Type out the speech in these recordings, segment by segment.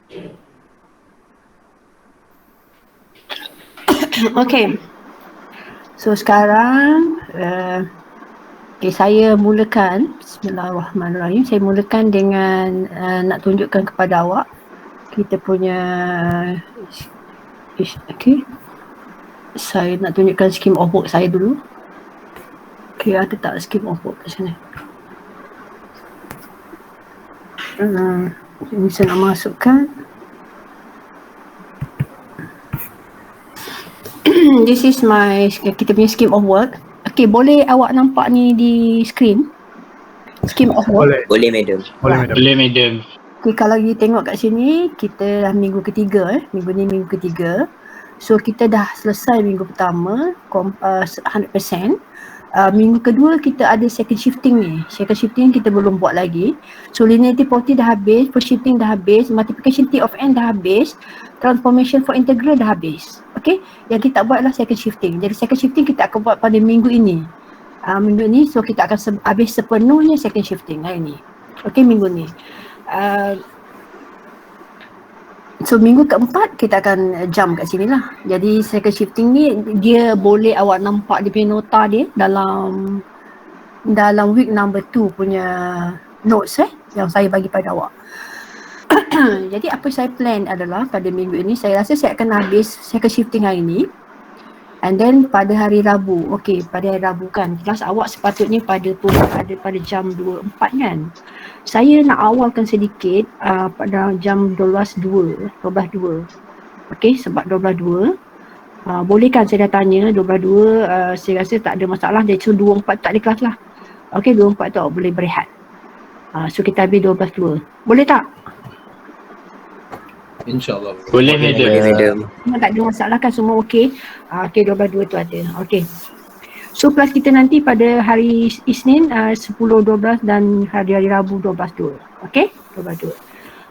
Okay. So sekarang saya mulakan. Bismillahirrahmanirrahim. Saya mulakan dengan nak tunjukkan kepada awak kita punya okay. Saya nak tunjukkan scheme of work saya dulu. Okay, ada tak scheme of work kat sini? Ini saya nak masukkan. This is kita punya scheme of work. Okay, boleh awak nampak ni di screen? Scheme of work. Boleh madam. Boleh madam. Okay, kalau you tengok kat sini, kita dah minggu ketiga. Minggu ni minggu ketiga. So kita dah selesai minggu pertama 100%. Minggu kedua kita ada second shifting ni. Second shifting kita belum buat lagi. So linearity property dah habis, first shifting dah habis, multiplication T of N dah habis, transformation for integral dah habis. Okay, yang kita buat adalah second shifting. Jadi second shifting kita akan buat pada minggu ini. Minggu ni, so kita akan habis sepenuhnya second shifting hari ni. Okay, minggu ni. So minggu keempat kita akan jump kat sini lah. Jadi second shifting ni dia boleh awak nampak dia punya nota dia dalam week number 2 punya notes yang saya bagi pada awak. Jadi apa saya plan adalah pada minggu ini saya rasa saya akan habis second shifting hari ni. And then pada hari Rabu, okay, pada hari Rabu kan, kelas awak sepatutnya pada jam 2.4 kan. Saya nak awalkan sedikit pada jam 12.2. Okay, sebab 12.2. Boleh kan saya dah tanya 12.2, saya rasa tak ada masalah. Jadi so 2.4 tak ada kelas lah. Okay, 2.4 tu awak boleh berehat. So kita habis 12.2. Boleh tak? InsyaAllah. Boleh madam. Tak ada masalah kan, semua okey. Okay, 12.2 tu ada. Okay. So kelas kita nanti pada hari Isnin 10.12 dan hari Rabu 12.2. Okay, 12.2.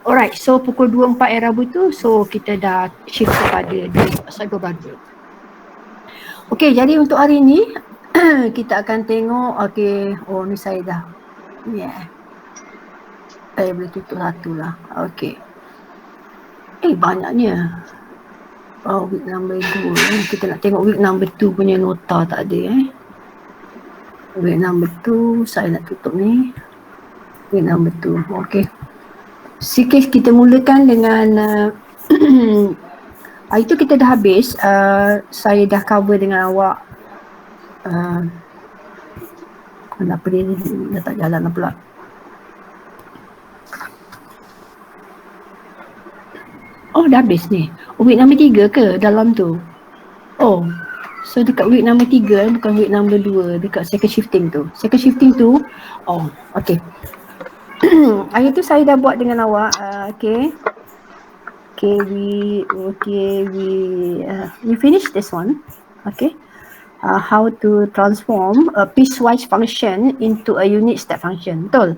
Alright, so pukul 2.4 hari Rabu tu, so kita dah shift kepada 12.2. Okay, jadi untuk hari ni kita akan tengok, okay, ni saya dah, saya boleh tutup satu lah. Okay. Banyaknya. Week number 2. Kita nak tengok week number 2 punya nota tak ada Week number 2, saya nak tutup ni. Week number 2, okay. Sikit kita mulakan dengan itu kita dah habis. Saya dah cover dengan awak. Kenapa dia dah tak jalan pula? Dah habis ni. Week number 3 ke dalam tu? So dekat week number 3 bukan week number 2, dekat second shifting tu. Second shifting tu, okay. Hari tu saya dah buat dengan awak, okay. We finish this one, okay. How to transform a piecewise function into a unit step function. Betul?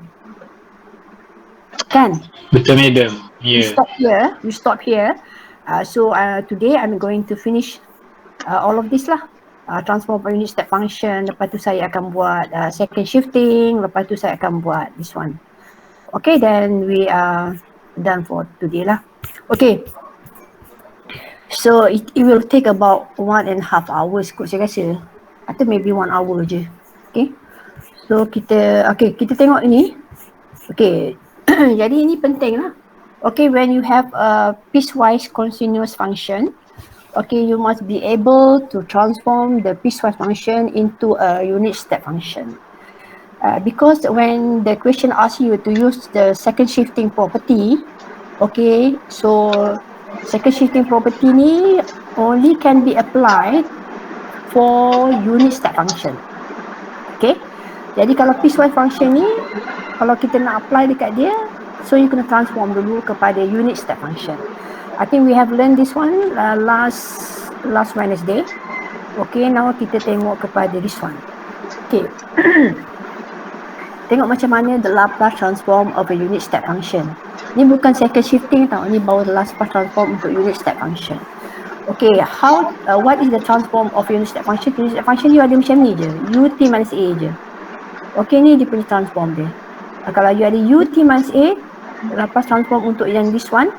Kan? Betul madam. Yeah. We stop here. So today I'm going to finish all of this lah. Transform per unit step function. Lepas tu saya akan buat second shifting. Lepas tu saya akan buat this one. Okay, then we are done for today lah. Okay. So it will take about 1.5 hours kot saya rasa. Atau maybe 1 hour je. Okay. So kita tengok ini. Okay. Jadi ini penting lah. Okay, when you have a piecewise continuous function, okay, you must be able to transform the piecewise function into a unit step function. Because when the question asks you to use the second shifting property, okay, so second shifting property ni only can be applied for unit step function. Okay, jadi kalau piecewise function ni, kalau kita nak apply dekat dia, so you kena transform dulu kepada unit step function. I think we have learned this one last Wednesday. Okay, now kita tengok kepada this one. Okay. Tengok macam mana the Laplace transform of a unit step function. Ni bukan second shifting tau, ni baru the Laplace transform untuk unit step function. Okay, what is the transform of unit step function? Unit step function you ada macam ni je, ut minus a je. Okay, ni dia punya transform dia. Kalau you ada ut minus a, Laplace transform untuk yang this one,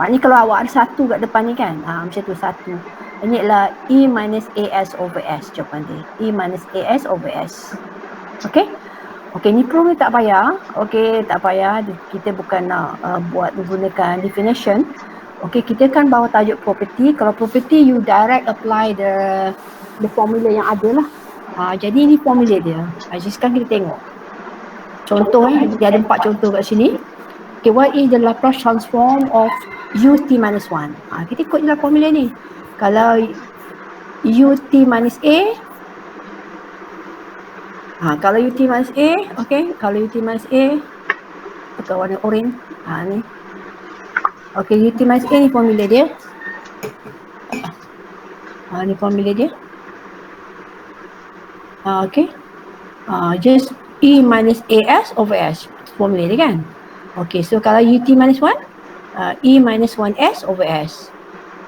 Maknanya kalau awak ada satu kat depan ni kan, macam tu satu. Ini adalah E minus AS over S jawapan dia. E minus AS over S. Okay? Okay, ni proof ni tak payah. Okay, tak payah. Kita bukan nak buat menggunakan definition. Okay, kita kan bawa tajuk property. Kalau property, you direct apply the formula yang ada lah. Jadi ni formula dia. Jadi sekarang kita tengok. Contoh dia ada 4 contoh kat sini. Okay, what is the Laplace transform of ut minus 1? Kita ikut je lah formula ni. Kalau ut minus a, kalau ut minus a, okay, kalau ut minus a, pakai warna orange, ni. Okay, ut minus a ni formula dia. Ni formula dia. Okay. Just E minus AS over S. Formula dia kan. Okay, so kalau ut minus 1, E minus 1S over S.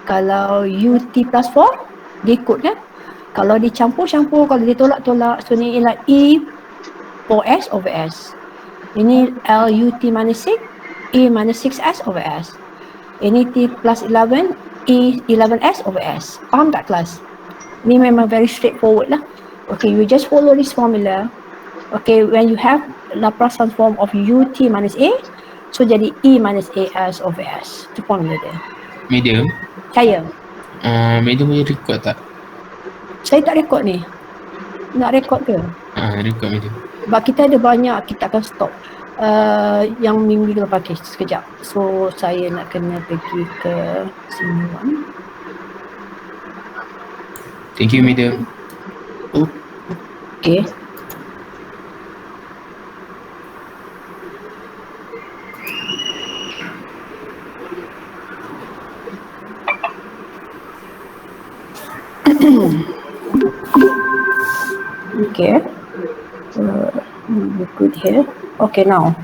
Kalau ut plus 4, dia ikut kan. Kalau dia campur-campur, kalau dia tolak-tolak, so ni ialah E 4S over S. Ini LUT minus 6, E minus 6S over S. Ini T plus 11, E 11S over S. Faham tak kelas? Ni memang very straightforward lah. Okay, you just follow this formula. Okay, when you have Laplace transform of UT minus A, so jadi E minus AS over S. Itu formula dia. Medium. Saya. Medium boleh record tak? Saya tak rekod ni. Nak rekod ke? Record medium. Sebab kita ada banyak, kita akan stop. Yang minggu kita pakai sekejap. So saya nak kena pergi ke sini. Thank you, medium. Okay. Okay. We put here. Okay, now.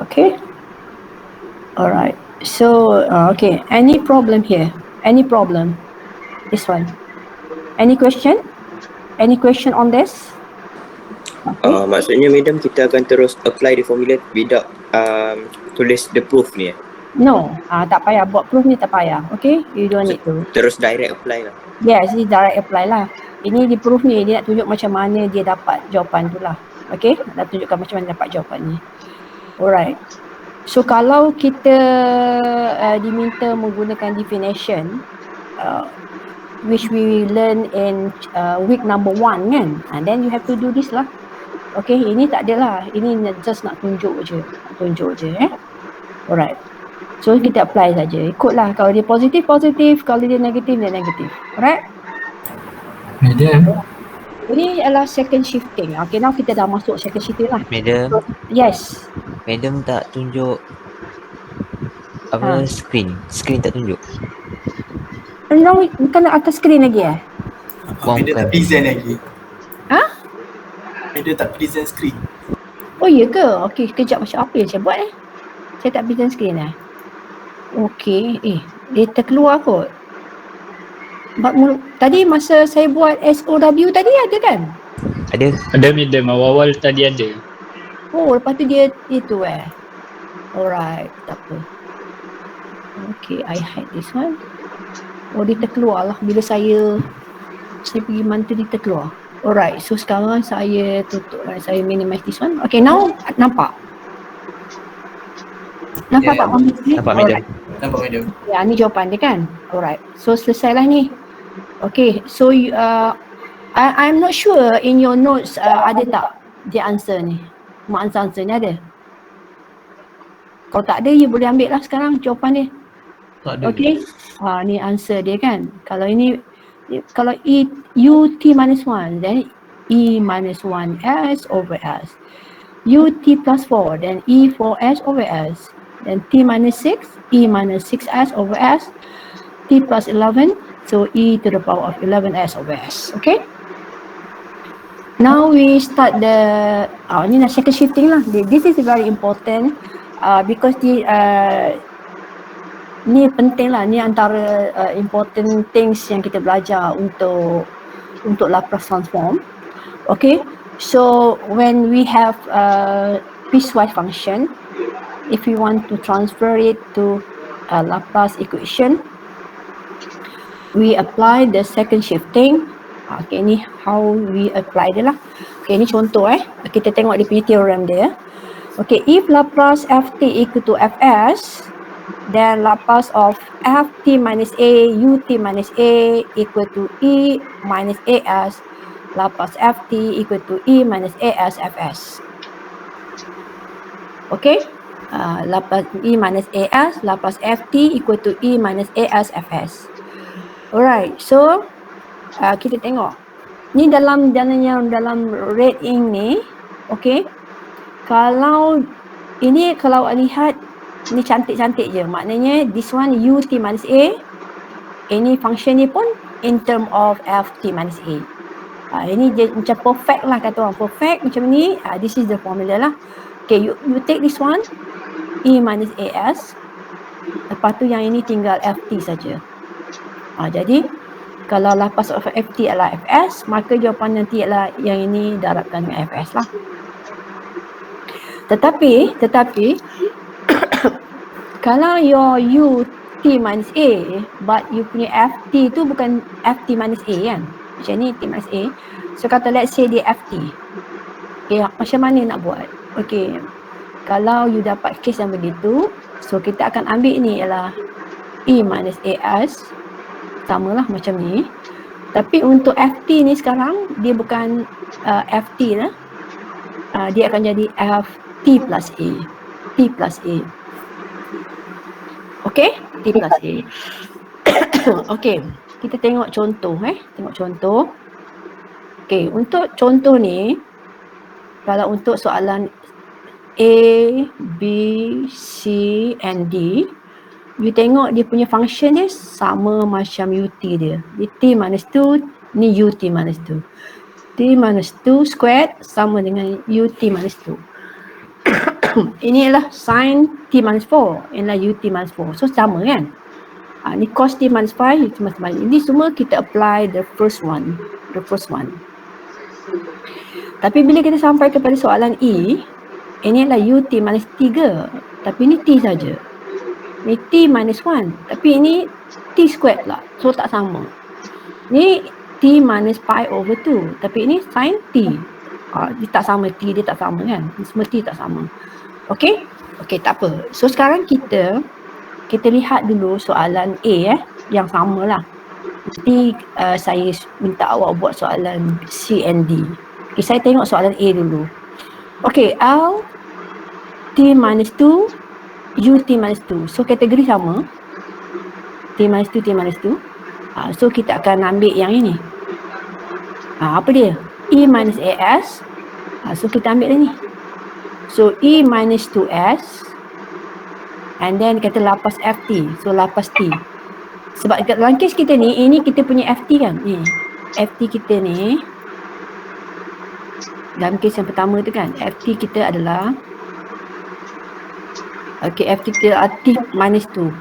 Okay. Alright. So, okay. Any problem here? Any problem? This one. Any question? Any question on this? Okay. Maksudnya madam kita akan terus apply the formula without tulis the proof ni. No, tak payah buat proof ni, tak payah. Okay, you don't need to. Terus direct apply lah. Yes, ini direct apply lah. Ini di proof ni, dia nak tunjuk macam mana dia dapat jawapan tu lah. Okay, nak tunjukkan macam mana dapat jawapan ni. Alright. So kalau kita diminta menggunakan definition, which we learn in week number 1 kan, then you have to do this lah. Okay, ini tak ada lah. Ini just nak tunjuk je. Alright. So kita apply saja. Ikutlah. Kalau dia positif, positif. Kalau dia negatif, dia negatif. Alright. Medium. Ini adalah second shifting. Okay, now kita dah masuk second shifting lah. Madam, So, yes. madam tak tunjuk apa screen. Screen tak tunjuk. Now bukan atas screen lagi Buang Dia bukan. tak present lagi. Ha? Dia tak present screen. Oh iya ke? Okay, kejap macam apa yang saya buat Saya tak present screen Okay, dia terkeluar kot. Tadi masa saya buat SOW tadi ada kan? Ada. Ada medium, awal-awal tadi ada. Oh, lepas tu dia itu Alright, tak apa. Okay, I hide this one. Oh, dia terkeluar lah bila saya pergi mana tu dia terkeluar. Alright, so sekarang saya tutup, saya minimize this one. Okay, now nampak? Nampak tak? Nampak medium. Nampak medium. Ya, ni jawapan dia kan? Alright, so selesai lah ni. Okay, so I'm not sure in your notes ada tak dia answer ni? Mak answer ni ada? Kalau tak ada, you boleh ambil lah sekarang jawapan dia. Tak ada. Okay, ni answer dia kan. Kalau ini, kalau ut minus 1, then E minus 1S over S. ut plus 4, then E 4S over S. Then T minus 6, E minus 6S over S. T plus 11, so E to the power of 11S over S. Okay? Now we start the, ni nak second shifting lah. This is very important because ni penting lah. Ni antara important things yang kita belajar untuk Laplace transform. Okay? So when we have piecewise function, if we want to transfer it to Laplace equation, we apply the second shifting. Okay, ni how we apply dia lah. Okay, ni contoh kita tengok dia punya theorem dia. Okay, if Laplace ft equal to fs, then Laplace of ft minus a ut minus a equal to e minus as. Laplace ft equal to e minus as fs. Okay, Laplace e minus as, Laplace ft equal to e minus as fs. Alright, so kita tengok ni dalam red ink ni. Okay, kalau lihat ni cantik-cantik je, maknanya this one ut minus a, ini function ni pun in term of ft minus a. Ini macam perfect lah, kata orang perfect macam ni. This is the formula lah. Okay, you take this one e minus as, lepas tu yang ini tinggal ft saja. Jadi kalau Laplace of ft adalah fs, maka jawapan nanti adalah yang ini darabkan dengan fs lah. Tetapi kalau your ut minus a, but you punya ft tu bukan ft minus a kan, macam ni t minus a. So kata let's say dia ft. Okay, macam mana nak buat? Okay, kalau you dapat case yang begitu, so kita akan ambil ni ialah e minus as, samalah macam ni. Tapi untuk ft ni sekarang dia bukan ft lah, dia akan jadi ft plus a, t plus a. Okay, t plus a. Okay, kita tengok contoh tengok contoh. Okay, untuk contoh ni, kalau untuk soalan A, B, C and D, you tengok dia punya function dia sama macam ut dia. Dia t minus 2, ni ut minus 2. T minus 2 squared sama dengan ut minus 2. Ini adalah sin t minus 4, inilah ut minus 4. So sama kan? Ni cos t minus 5, ut minus 5. Ini semua kita apply the first one. Tapi bila kita sampai kepada soalan E, ini adalah ut minus 3, tapi ini t saja. Ni t minus 1, tapi ini t squared pula, so tak sama. Ni t minus pi over 2, tapi ini sin t. Dia tak sama, t dia tak sama kan, semua t tak sama. Okay, tak apa. So sekarang kita lihat dulu soalan A yang sama lah. Nanti saya minta awak buat soalan C and D. Okay, saya tengok soalan A dulu. Okay, L t minus 2 ut minus 2. So kategori sama, t minus 2, t minus 2. So kita akan ambil yang ini. Apa dia? E minus as. So kita ambil ni. So E minus 2s, and then kata Laplace ft. So Laplace t. Sebab dalam kes kita ni, ini kita punya ft kan, ni ft kita ni dalam kes yang pertama tu kan, ft kita adalah ft kita adalah t minus 2.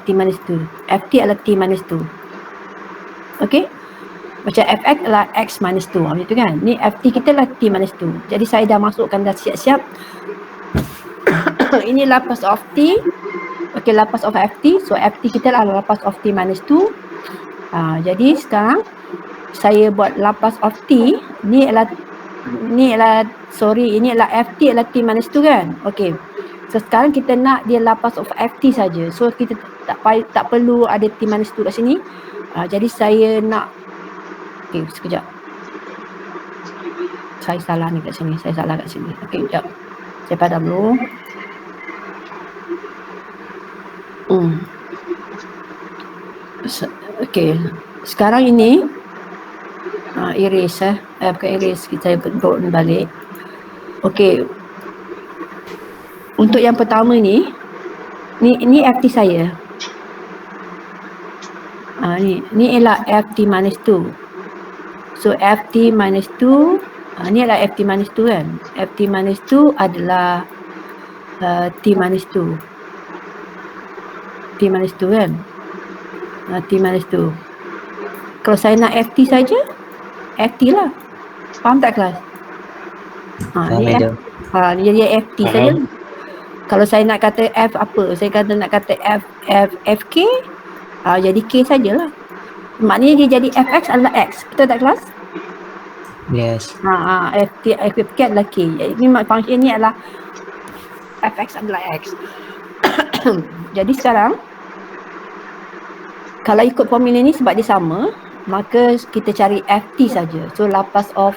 T minus 2. ft adalah t minus 2. Okay, macam fx adalah x minus 2, macam tu kan. Ni ft kita adalah t minus 2. Jadi saya dah masukkan, dah siap-siap. Ini Laplace of t. Okay, Laplace of ft. So ft kita adalah Laplace of t minus 2. Jadi sekarang saya buat Laplace of t. Ini adalah ft adalah t minus 2 kan. Okay, so sekarang kita nak dia Laplace of ft saja. So kita tak perlu ada t minus 2 kat sini. Jadi saya nak, okay, sekejap. Saya salah kat sini. Okay, sekejap. Saya padam dulu. Okay, sekarang ini erase bukan erase, saya bawa balik. Okay, untuk yang pertama ni ft saya. Ni ialah ft minus 2. So ft minus 2, ni adalah ft minus 2 kan. Ft minus 2 adalah t minus 2. T minus 2 kan. T minus 2. Kalau saya nak ft saja, ft lah. Faham tak kelas? Ni jadi ft saja. Kalau saya nak kata F apa? Saya kata nak kata FK, jadi K sajalah. Maknanya dia jadi Fx adalah X. Betul tak kelas? Yes. FK adalah K. Ini function ni adalah Fx adalah X. Jadi sekarang kalau ikut formula ni sebab dia sama, maka kita cari Ft saja. So Laplace of,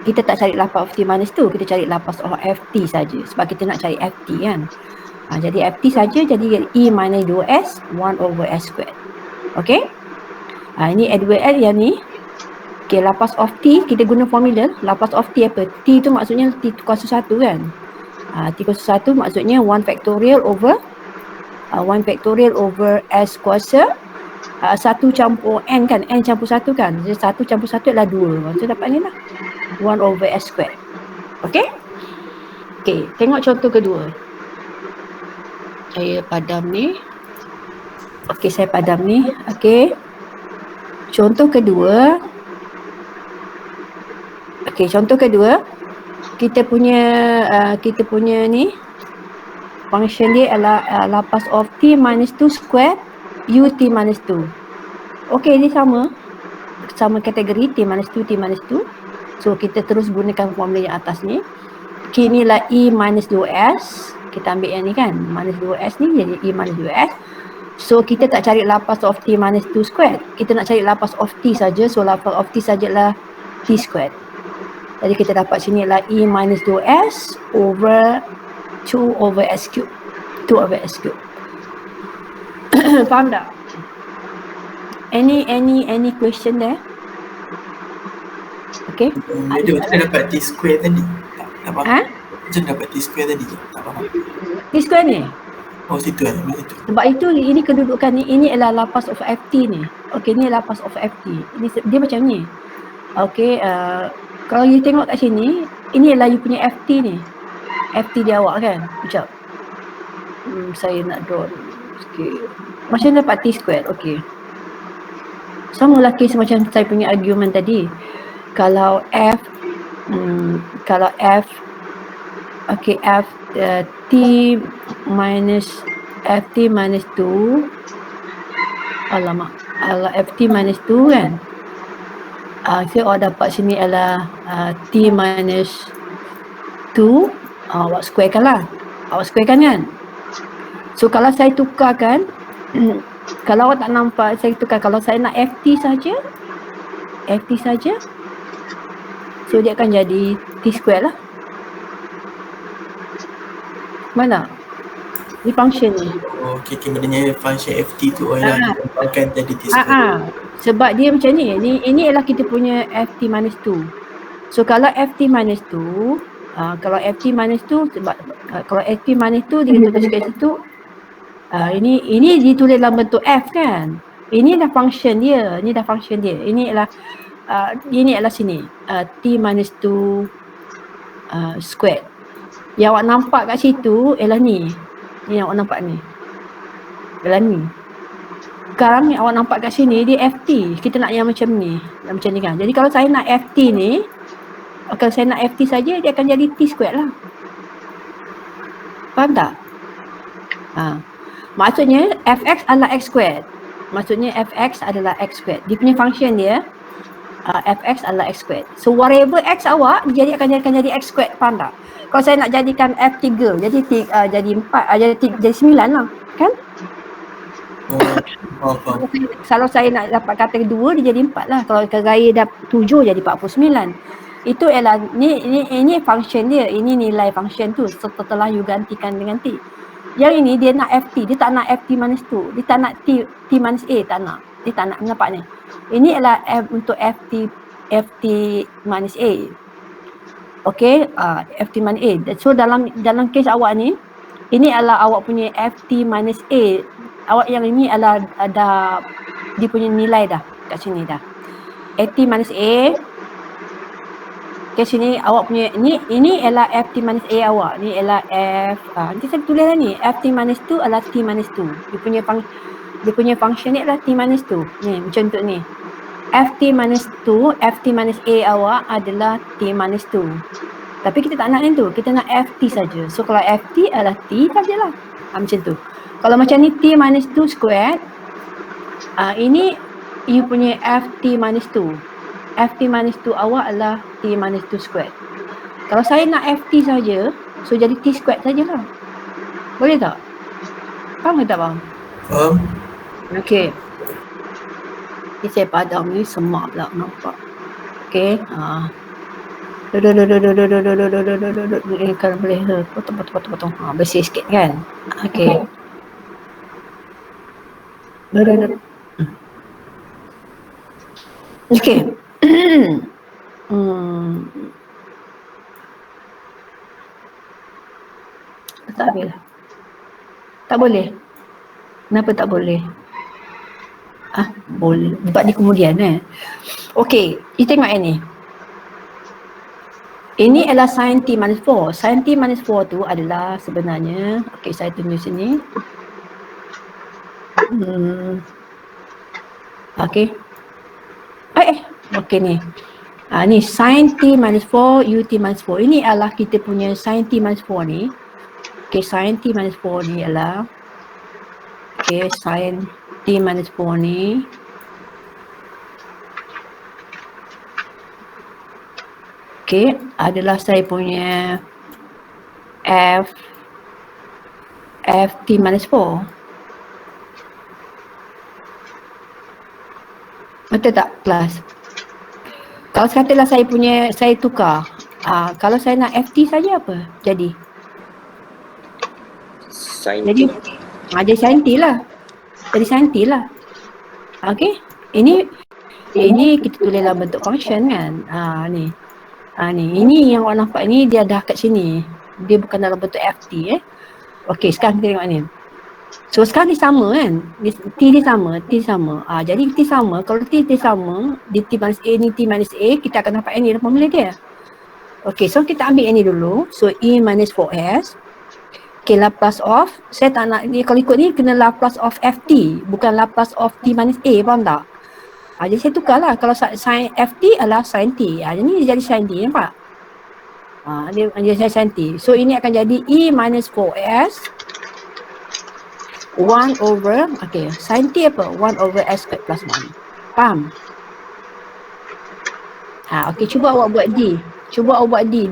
kita tak cari Laplace of t minus 2, kita cari Laplace of Ft saja sebab kita nak cari Ft kan. Jadi Ft saja, jadi E minus 2s 1 over s squared. Okey? Ini L yang ni. Okay, Laplace of t, kita guna formula. Laplace of t apa? T tu maksudnya t kuasa 1 kan? T kuasa 1 maksudnya 1 factorial over s kuasa 1 campur n kan? N campur 1 kan? Jadi 1 campur 1 adalah 2. Lepas tu dapat ni lah. 1 over s squared. Okey? Okey, tengok contoh kedua. Saya padam ni. Okey, saya padam ni. Okey. Contoh kedua. Okey, contoh kedua. Kita punya ni function dia adalah Laplace of t minus 2 square ut minus 2. Okey, ini sama kategori t minus 2, t minus 2. So kita terus gunakan formula yang atas ni. K ni lah E minus 2s. Kita ambil yang ni kan, minus 2s ni jadi E minus 2s. So kita tak cari Laplace of t minus 2 squared. Kita nak cari Laplace of t saja. So Laplace of t sajalah t squared. Jadi kita dapat sini adalah E minus 2s over 2 over s cube. 2 over s cube. Faham tak? Any question there? Okay. Macam mana dapat t square tadi? Tak faham. Macam dapat t square tadi? Tak faham. T square ni? Oh situ kan? Sebab itu ini kedudukan ni, ini adalah Laplace of ft ni. Okey, ni Laplace of ft. Ini dia macam ni. Okey, kalau you tengok kat sini, ini adalah you punya ft ni. Ft dia awak kan? Sekejap. Saya nak draw sikit. Macam mana dapat t square? Okey. Sama lah case macam saya punya argument tadi. Kalau f okey, t minus 2 ft minus 2 kan. So awak dapat sini adalah t minus 2. Awak squarekan lah. Awak squarekan kan. So kalau saya tukarkan kalau awak tak nampak, saya tukar. Kalau saya nak ft saja, so dia akan jadi t square lah. Mana? Ni function ni. Oh, okay, maknanya function ft tu adalah dikembangkan tadi t square. Sebab dia macam ni. Ini adalah kita punya ft minus 2. So kalau ft minus 2, kalau ft minus 2 sebab kalau ft minus 2 dia tulis kat situ. Ini ditulis dalam bentuk f kan. Ini dah function dia. Ini adalah sini. T minus 2 squared. Yang awak nampak kat situ ialah ni. Ni yang awak nampak ni. Ialah ni. Sekarang ni awak nampak kat sini dia ft. Kita nak yang macam ni. Macam ni kan. Jadi kalau saya nak ft ni, kalau saya nak ft saja, dia akan jadi t squared lah. Faham tak? Maksudnya fx adalah x squared. Maksudnya fx adalah x squared. Dia punya function dia fx adalah x squared. So whatever x awak dia akan jadi x squared. Faham tak? Kalau saya nak jadikan f3 jadi 4 jadi 9 lah kan? Kalau saya nak dapat kata 2 dia jadi 4 lah. Kalau raya dah 7 jadi 49. Itu ialah ini function dia. Ini nilai function tu setelah you gantikan dengan t. Yang ini dia nak ft, dia tak nak ft minus 2. Dia tak nak t minus a, tak nak. Dia tak nak, nampak ni. Ini adalah untuk ft minus a. Okey, ft minus a. So dalam case awak ni, ini adalah awak punya ft minus a. Awak yang ini adalah ada dia punya nilai dah kat sini dah. Ft minus a. Kat sini awak punya ini adalah ft minus a awak. Ni adalah f. Nanti saya tulis lah ni. Ft minus 2 adalah t minus 2. Dia punya function ni adalah t minus 2. Ni macam tu ni. Ft minus 2, ft minus a awak adalah t minus 2. Tapi kita tak nak yang tu, kita nak FT saja. So kalau FT adalah T sajalah. Macam tu. Kalau macam ni T minus 2 squared, ini you punya FT minus 2. FT minus 2 awak adalah T minus 2 squared. Kalau saya nak FT saja, so jadi T squared sajalah. Boleh tak? Faham ke tak faham? Faham? Okey. Ni saya padam ni semak pula nampak. Okey. Kan boleh potong. Bersih sikit kan. Okey. Okey. Tak boleh. Tak boleh. Kenapa tak boleh? Boleh. Buat di kemudian Okey, kita tengok yang ni. Ini adalah sin T minus 4. Sin T minus 4 tu adalah sebenarnya, okey saya tunjuk sini. Okey. Okey ni. Ni sin T minus 4 ut minus 4. Ini adalah kita punya sin T minus 4 ni. Okey, sin T minus 4 ni adalah sin T minus 4 ni adalah saya punya T minus 4. Betul tak kelas? Kalau katalah saya tukar, kalau saya nak FT saja apa jadi? Jadi sin T lah. Jadi sin T lah. Okey. Ini kita tulis dalam bentuk function kan. Ni. Ini yang awak nampak ni dia dah kat sini. Dia bukan dalam bentuk FT Okey, sekarang kita tengok ni. So sekarang dia sama kan. T dia sama. Jadi T sama. Kalau T sama, di T minus A ni T minus A, kita akan dapat yang ni formula dia. Okey, so kita ambil yang ni dulu. So E minus 4S. Okay, Laplace of, saya tak nak ni, kalau ikut ni kena Laplace of FT, bukan Laplace of T minus A, faham tak? Jadi saya tukarlah, kalau sin FT adalah sin T, jadi ni jadi sin T, nampak? Dia jadi sin T. So ini akan jadi E minus 4S 1 over, sin T apa? 1 over S squared plus 1. Faham? Okey, cuba awak buat D.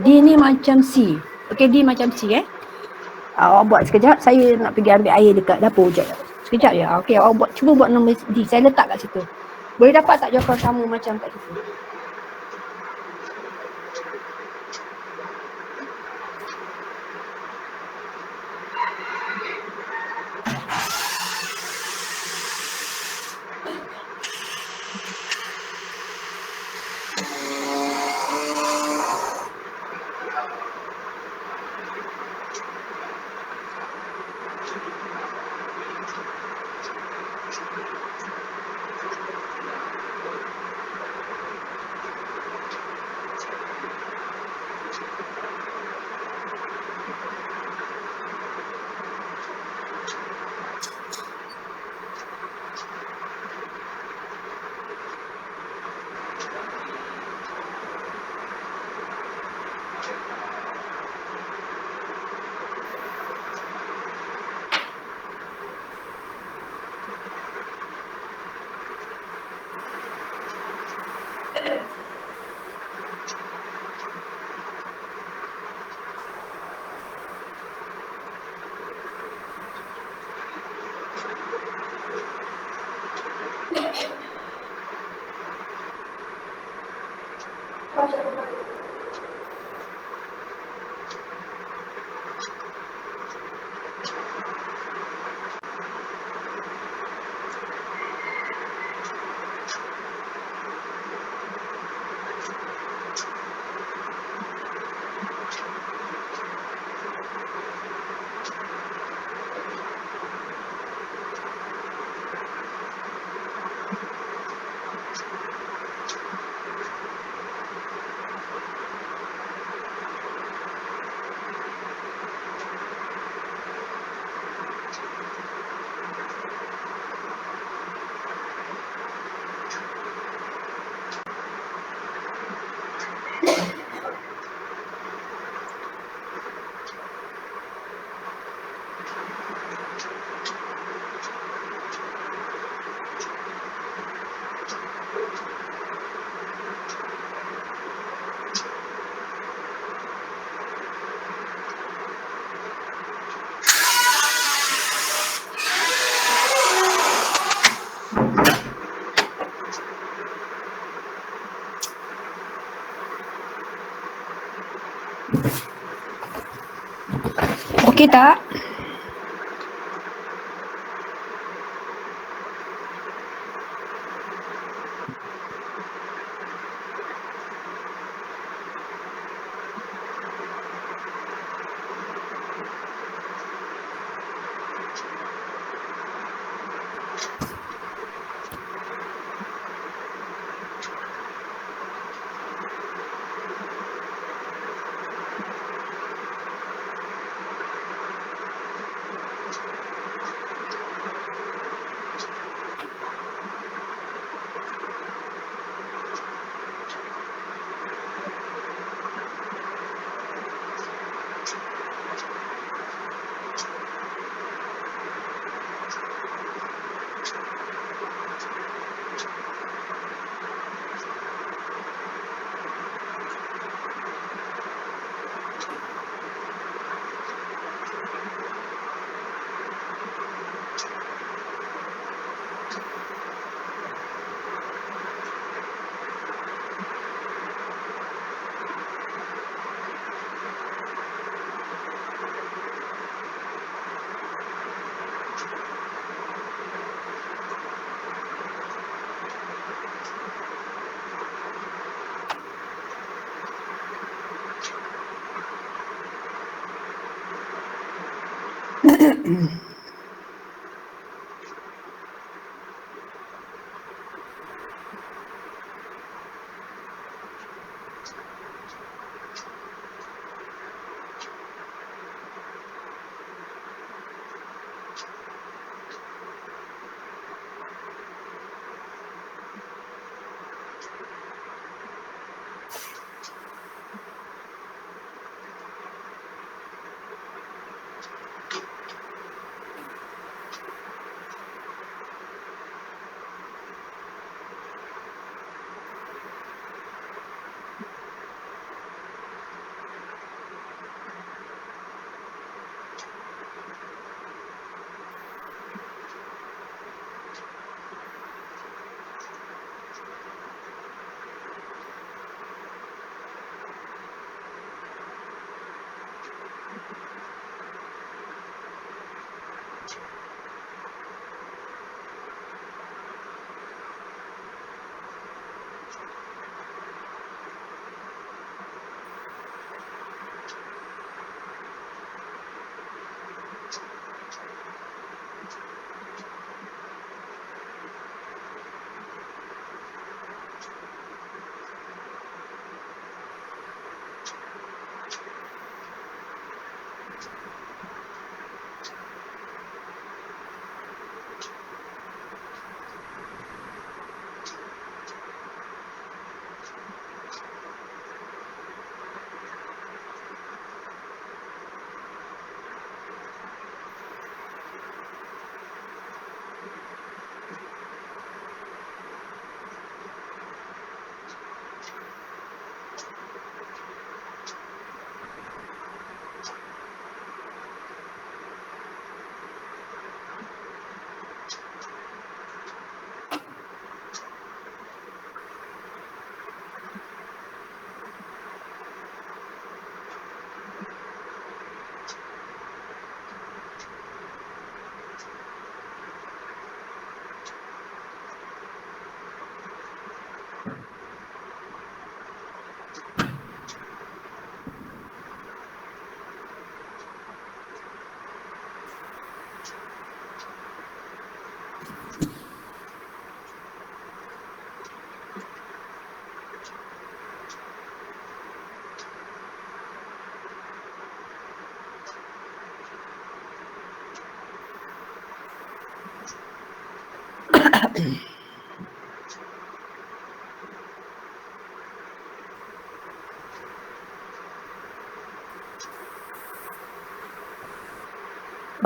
D ni macam C. Okey, D macam C awak buat sekejap, saya nak pergi ambil air dekat dapur sekejap je. Okey, awak cuba buat nombor D, saya letak kat situ. Boleh dapat tak jawapan sama macam kat situ? tak?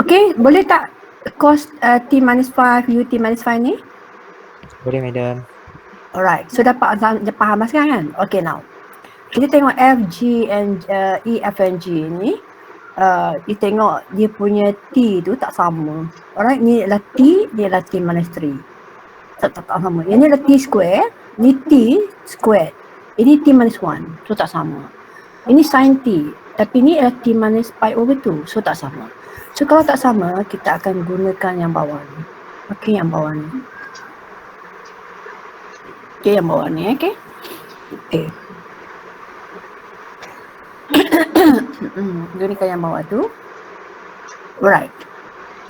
Okay, boleh tak cos T minus 5, U T minus 5 ni? Boleh, madam. Alright, so dapat faham lah sekarang kan? Okay, now. Kita tengok F, G, and E, F, and G ni. You tengok dia punya T tu tak sama. Alright, ni adalah T, dia adalah T minus 3. Tak sama. Yang ni adalah T square, ni T square. Ini T minus 1, so tak sama. Ini sin T, tapi ni adalah T minus pi over 2, so tak sama. So kalau tak sama, kita akan gunakan yang bawah ni. Okey, yang bawah ni. Okey, yang bawah ni, okey. Okey. Gunakan yang bawah tu. Alright.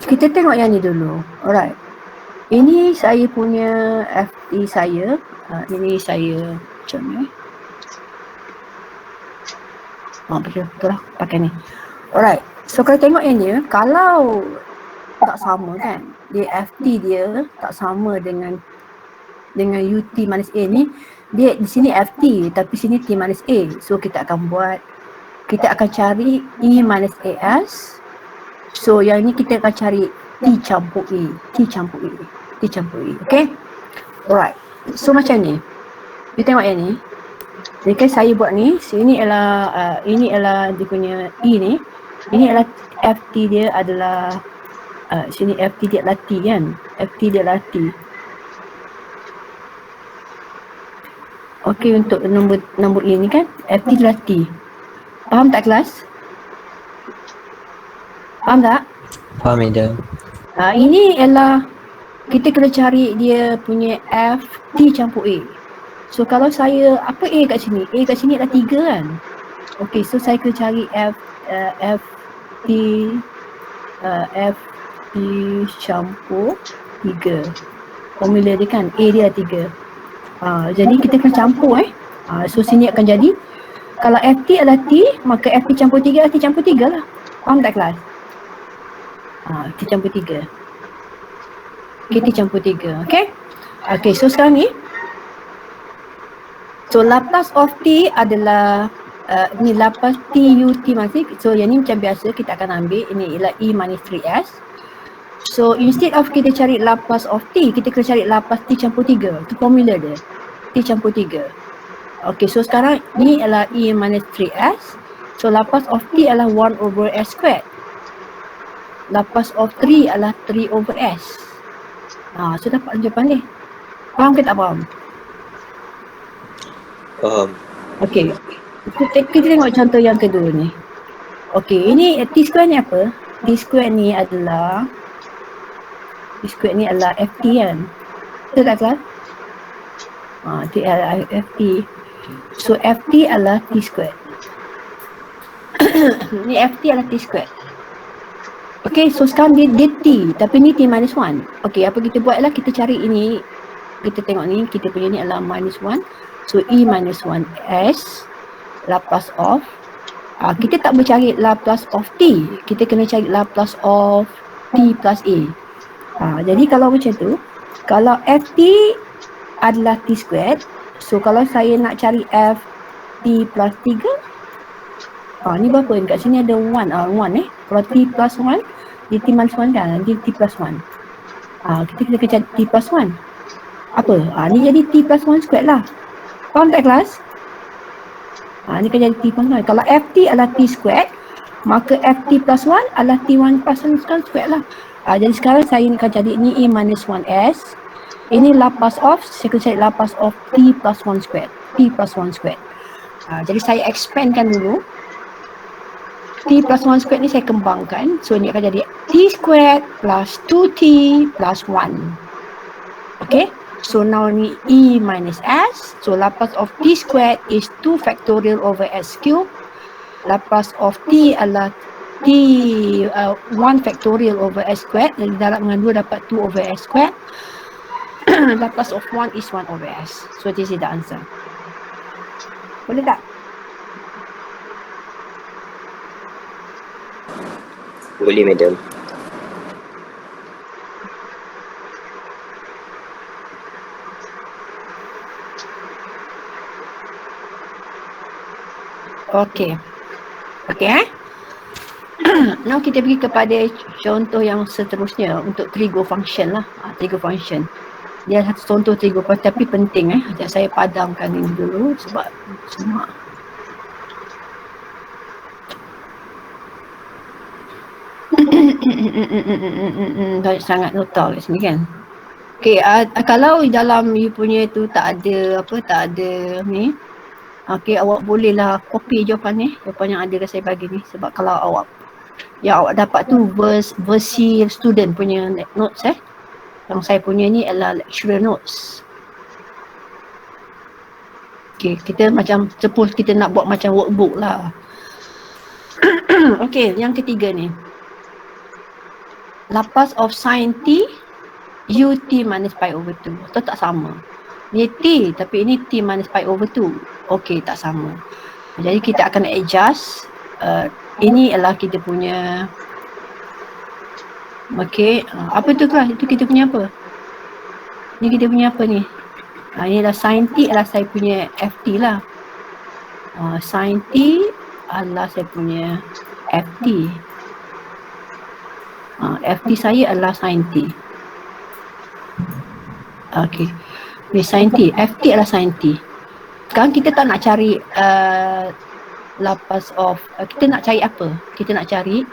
Kita tengok yang ni dulu. Alright. Ini saya punya FT saya. Ini saya macam ni. Betul lah pakai ni. Alright. So kalau tengok yang ni, kalau tak sama kan, dia FT dia tak sama dengan UT minus A ni, dia di sini FT tapi sini T minus A. So kita akan cari E minus AS. So yang ni kita akan cari T campur E. Okay? Alright. So macam ni. Kita tengok yang ni. Jadi kan saya buat ni, ini adalah dia punya E ni. Ini adalah FT dia adalah sini FT dia adalah T kan. FT dia adalah T. Okey, untuk nombor E ni kan, FT dia adalah T. Faham tak kelas? Faham tak? Faham, madam. Ini adalah kita kena cari dia punya FT campur A. So kalau saya, apa A kat sini? A kat sini adalah 3 kan? Okay, so saya kena cari FT campur 3. Formula dia kan, A dia 3. Jadi kita kena campur so sini akan jadi, kalau FT adalah T, maka FT campur 3 adalah T campur 3 lah. Faham tak kelas? T campur 3. Okay, T campur 3. Okay? Okay, so sekarang ni, so Laplace of T adalah ni Laplace T UT masih. So yang ni macam biasa kita akan ambil, ini ialah E minus 3S. So instead of kita cari Laplace of T, kita kena cari Laplace T campur 3. Itu formula dia, T campur 3. Okay, so sekarang ni adalah E minus 3S. So Laplace of T adalah 1 over S squared. Laplace of 3 adalah 3 over S. So dapat jawapan ni. Faham ke tak faham? Okey. Kita tengok contoh yang kedua ni. Okey, ini T square ni apa? T square ni adalah FT kan? Betul tak kelas? T adalah FT. So FT adalah T square. Ni FT adalah T square. Okey, so sekarang dia T, tapi ni T minus 1. Okey, apa kita buat ialah kita cari ini. Kita tengok ni, kita punya ni adalah minus 1. So E minus 1S Laplace of kita tak boleh cari Laplace of T, kita kena cari Laplace of T plus A. Jadi kalau macam tu, kalau FT adalah T squared, so kalau saya nak cari FT plus 3, ni berapa ni? Kat sini ada 1 kalau T plus 1, dia T minus 1 kan, dia T plus 1. Kita kena cari T plus 1. Apa? Ni jadi T plus 1 squared lah. Faham tak kelas? Ni kan jadi T plus 1. Kalau FT adalah T squared, maka FT plus 1 adalah T1 plus 1 squared lah. Jadi sekarang saya akan cari ni E minus 1S. Ini Laplace of, saya akan cari Laplace of T plus 1 squared. T plus 1 squared. Jadi saya expandkan dulu. T plus 1 squared ni saya kembangkan. So ni akan jadi T squared plus 2T plus 1. Okay? So now ni E minus S. So Laplace of T squared is 2 factorial over S cube. Laplace of T adalah T 1 factorial over S squared. Jadi dalam dengan 2 dapat 2 over S squared. Laplace of 1 is 1 over S. So this is the answer. Boleh tak? Boleh, madam. Okey. Now kita pergi kepada contoh yang seterusnya untuk trigo function lah. Trigo function. Dia satu contoh trigo function tapi penting Sekejap saya padamkan ini dulu sebab semua. Sangat nota kat sini kan. Okey, kalau dalam you punya tu tak ada ni. Okey, awak bolehlah copy jawapan ni, jawapan yang ada saya bagi ni, sebab kalau awak Yang awak dapat tu versi student punya notes Yang saya punya ni adalah lecturer notes. Okay, kita macam suppose kita nak buat macam workbook lah. Okay, yang ketiga ni. Lapas of sin t, ut minus pi over 2. Itu tak sama. Ni t, tapi ini t minus pi over 2. Okay, tak sama. Jadi kita akan adjust. Ini adalah kita punya. Okay, apa tu kelas? Itu kita punya apa? Ni kita punya apa ni? Ini adalah sin t adalah saya punya ft lah. Sin t adalah saya punya ft. Ft saya adalah sin t. Okay. Ni sin t. Ft adalah sin t. Sekarang kita tak nak cari lapas of, kita nak cari apa? Kita nak cari,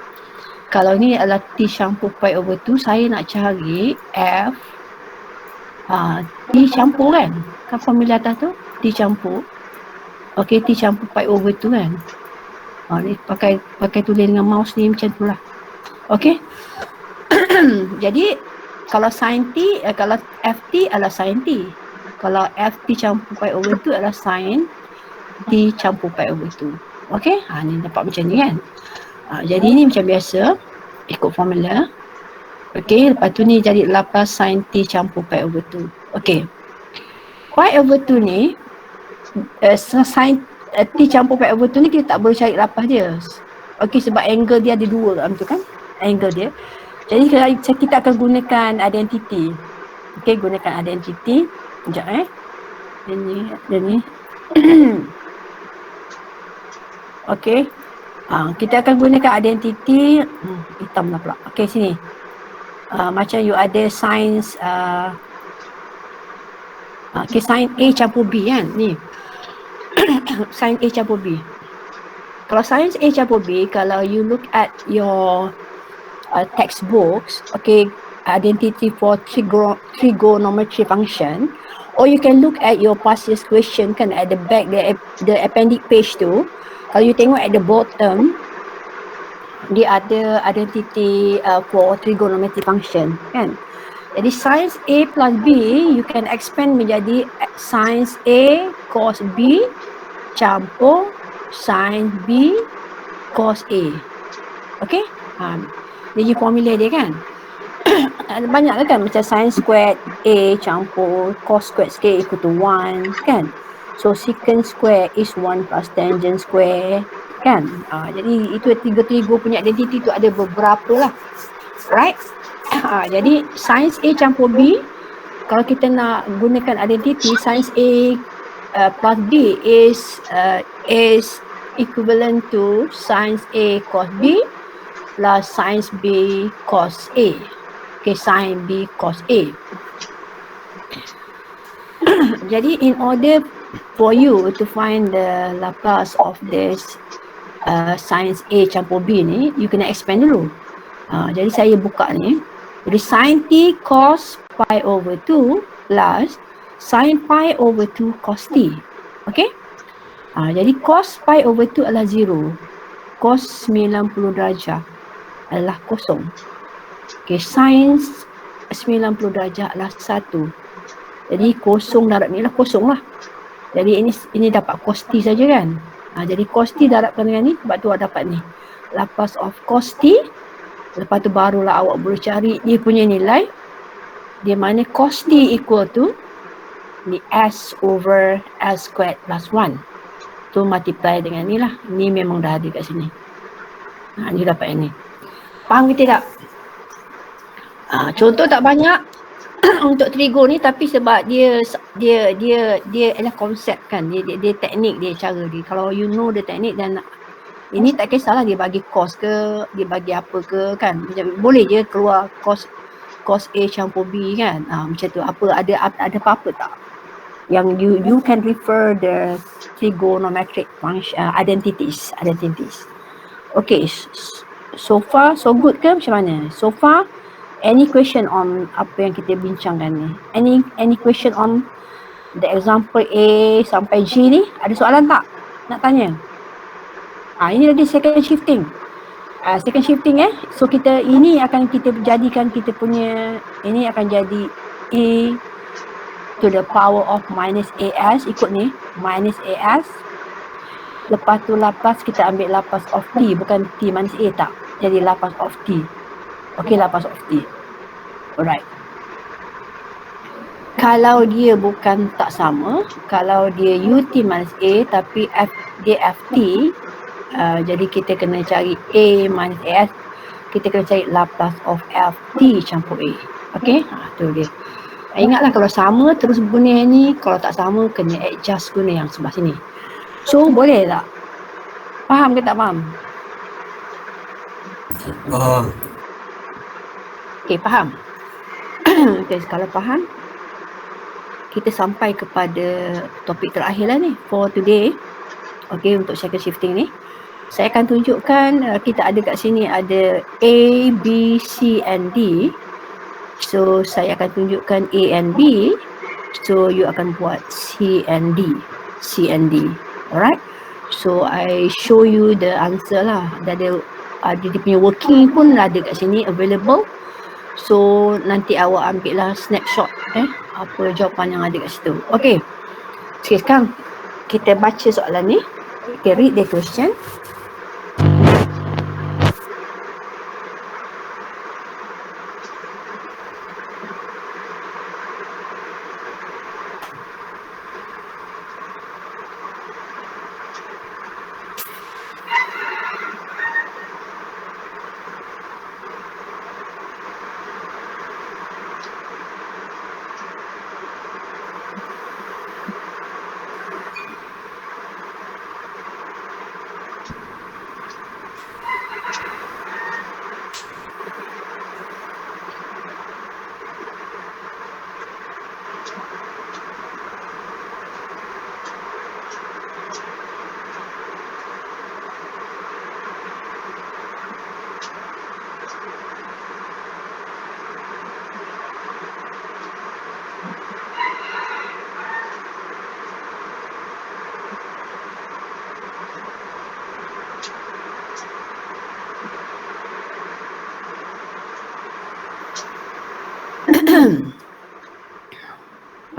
kalau ni adalah t campur pi over 2, saya nak cari f t campur kan formula atas tu, t campur. Okay, t campur pi over 2 kan. Ni pakai tulis dengan mouse ni macam tu lah. Okay. Jadi kalau sin t, kalau ft adalah sin t. Kalau ft campur pi over 2 adalah sin t campur pi over 2. Okay, ni dapat macam ni kan. Jadi ni macam biasa ikut formula. Okay, lepas tu ni jadi lapas sin t campur pi over 2. Okay, pi over 2 ni sin t campur pi over 2 ni kita tak boleh cari lapas dia. Okay, sebab angle dia ada dua tu kan, angle dia. Jadi kita akan gunakan identity. Okay, gunakan identity. Sekejap dia ni okay, kita akan gunakan identity. Hitam lah pula. Okay, sini macam you ada science okay, sin A campur B kan ni. Sin A campur B. Kalau sin A campur B, kalau you look at your textbooks, okay, identity for trigonometry function, or you can look at your past year's question kan, at the back, the appendix page tu. Kalau you tengok at the bottom, dia ada identity for trigonometry function kan. Jadi sin A plus B you can expand menjadi sin A cos B campur sin B cos A. Okay, jadi formula dia kan. Banyak kan, macam sin squared A campur cos squared A equal to 1 kan. So secant square is 1 plus tangent square kan. Jadi itu tiga punya identity tu ada beberapa lah, right. Jadi sin A campur B, kalau kita nak gunakan identity, sin A plus B is equivalent to sin A cos B plus sin B cos A. Okay, sin B cos A. Jadi in order for you to find the Laplace of this sin A campur B ni, you kena expand dulu. Jadi saya buka ni. Jadi sin T cos pi over 2 plus sin pi over 2 cos T. Okay. Jadi cos pi over 2 adalah 0. Cos 90 darjah adalah kosong. Okay, sin 90 darjah adalah 1. Jadi kosong darab ni lah kosong lah. Jadi ini dapat cos T saja kan. Jadi cos T darabkan dengan ni, sebab tu awak dapat ni. Laplace of cos T. Lepas tu barulah awak boleh cari dia punya nilai. Di mana cos T equal to ni S over S squared plus 1. Tu multiply dengan ni lah. Ni memang dah ada kat sini. Ni dapat yang ni. Faham ke tidak? Contoh tak banyak untuk trigo ni, tapi sebab dia adalah konsep kan. Dia teknik dia, cara dia. Kalau you know the teknik, dan ini tak kisahlah dia bagi cos ke, dia bagi apa ke kan. Boleh je keluar cos A campur B kan. Macam tu. Ada apa-apa tak? Yang you can refer the trigonometric function identities. Okay, so far so good ke macam mana? So far any question on apa yang kita bincangkan ni? Any question on the example A sampai G ni? Ada soalan tak? Nak tanya? Ini lagi second shifting. second shifting so kita ini akan kita jadikan kita punya ini akan jadi A to the power of minus AS, ikut ni minus AS, lepas tu lapas kita ambil lapas of T, bukan T minus A tak, jadi lapas of T. Okay, lapas of T. Alright. Kalau dia bukan tak sama, kalau dia UT minus A tapi dia FT, jadi kita kena cari A minus AS, kita kena cari laplace of FT campur A. Okay, tu dia. Ingatlah kalau sama terus guna yang ni, kalau tak sama kena adjust guna yang sebelah sini. So boleh tak? Faham ke tak faham? Okay, faham? Okay, kalau faham, kita sampai kepada topik terakhir lah ni for today. Okay, untuk second shifting ni saya akan tunjukkan kita ada kat sini ada A, B, C and D. So saya akan tunjukkan A and B, so you akan buat C and D. Alright, so I show you the answer lah. Dia punya working pun ada kat sini available. So nanti awak ambil lah snapshot apa jawapan yang ada kat situ. Okay, sekarang kita baca soalan ni. Okay, read the question.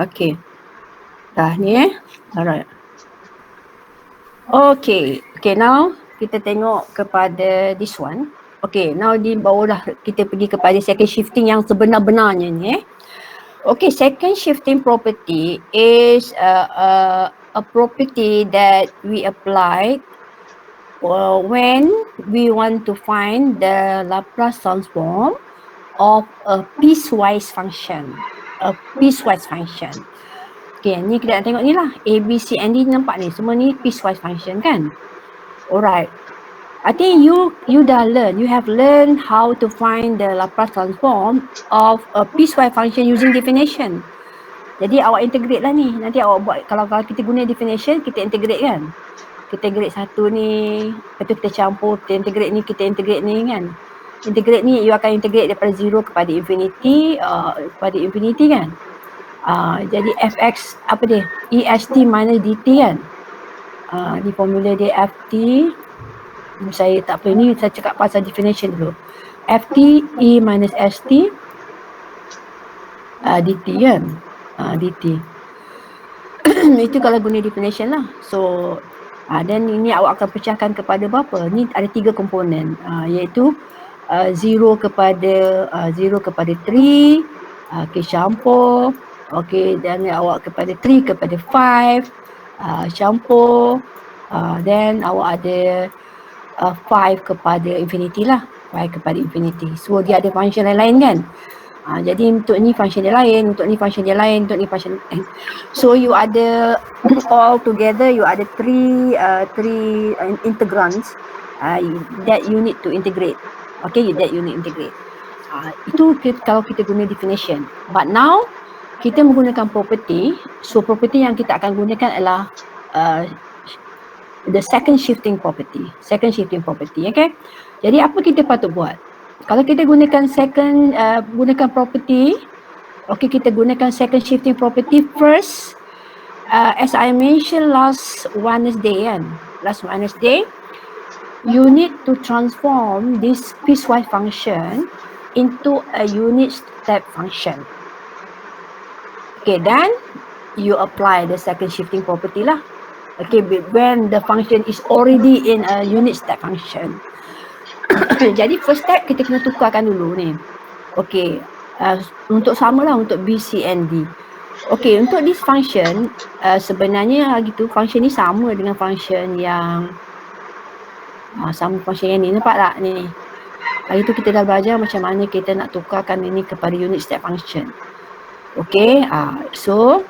Okay. Dah ni Alright. Okay, now kita tengok kepada this one. Okay, now barulah kita pergi kepada second shifting yang sebenar-benarnya ni. Okay, second shifting property is a property that we apply when we want to find the Laplace transform of a piecewise function. Okay, ni kita nak tengok ni lah. A, B, C and D nampak ni. Semua ni piecewise function kan? Alright. I think you dah learn. You have learned how to find the Laplace transform of a piecewise function using definition. Jadi awak integrate lah ni. Nanti awak buat, kalau kita guna definition, kita integrate kan? Kita integrate satu ni, lepas tu kita campur, kita integrate ni kan? Integrate ni, you akan integrate daripada 0 kepada infinity, kan? Jadi fx apa dia? est minus dt kan? Ni formula dia ft. Saya tak apa ni, saya cakap pasal definition dulu. ft e minus st dt kan? Dt. Itu kalau guna definition lah. So dan ini awak akan pecahkan kepada berapa? Ni ada 3 komponen, iaitu 0 kepada 3, okay, campur, okay, dan awak kepada 3 kepada 5, campur, then awak ada 5 kepada infinity lah, 5 kepada infinity. So dia ada function lain kan? Jadi untuk ni function dia lain, untuk ni function dia lain, untuk ni function lain. So you ada all together you ada 3 integrands that you need to integrate. Okay, that you need to integrate. Itu kalau kita guna definition. But now kita menggunakan property. So property yang kita akan gunakan adalah the second shifting property. Okay. Jadi apa kita patut buat? Kalau kita gunakan gunakan property, okay, kita gunakan second shifting property first. As I mentioned last Wednesday, you need to transform this piecewise function into a unit step function. Okay, then you apply the second shifting property lah. Okay, when the function is already in a unit step function. Jadi first step kita kena tukarkan dulu ni. Okay, untuk samalah untuk B, C and D. Okay, untuk this function sebenarnya gitu, function ni sama dengan function yang sama function yang ni, nampak tak ni? Hari tu kita dah belajar macam mana kita nak tukarkan ini kepada unit step function. Okay, so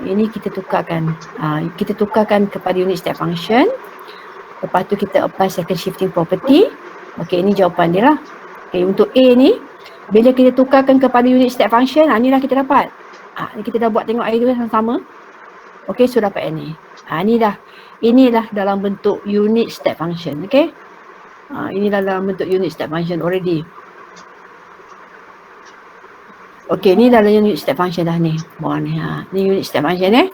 ini kita tukarkan kepada unit step function. Lepas tu kita apply second shifting property. Okay, ini jawapan dia lah. Okay, untuk A ni, bila kita tukarkan kepada unit step function, ni lah kita dapat. Ni kita dah buat tengok air tu sama. Okay, so dapat ni. Inilah dalam bentuk unit step function. Okay, inilah dalam bentuk unit step function already. Okay, ni dalam unit step function dah ni. Bawah ni. Ni unit step function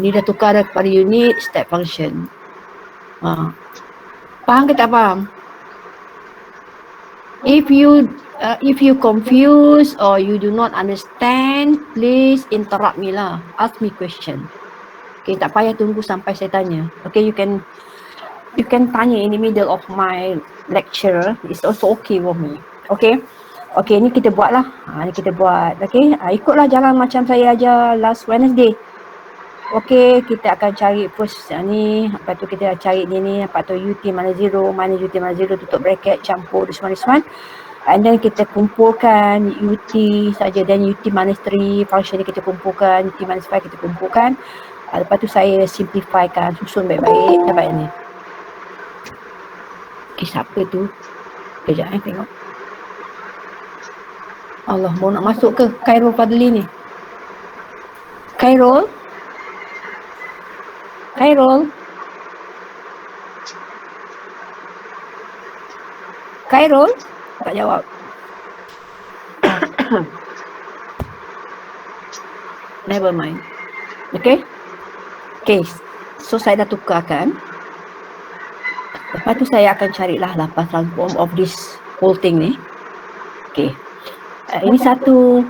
ni dah tukar dah kepada unit step function. Faham ke tak faham? If you confused or you do not understand, please interrupt me lah. Ask me question. Okay, tak payah tunggu sampai saya tanya. Okay, you can tanya in the middle of my lecture. It's also okay for me. Okay. Okay, ni kita buat lah. Ni kita buat. Okay, ikutlah jalan macam saya ajar last Wednesday. Okay, kita akan cari first ni. Lepas tu kita cari ni. Lepas tu UT mana 0, mana UT mana 0, tutup bracket, campur this one. And then kita kumpulkan UT saja. Then UT minus 3, function ni kita kumpulkan. UT minus 5 kita kumpulkan. Lepas tu saya simplifykan, susun baik-baik. Dapat ni. Okay, siapa tu? Kejap tengok. Allah, mau nak masuk ke Khairul Fadli ni? Khairul? Tak jawab. Never mind. Okay? Okay, so saya dah tukarkan. Lepas tu saya akan carilah lapas transform of this whole thing ni. Okay. Ini satu.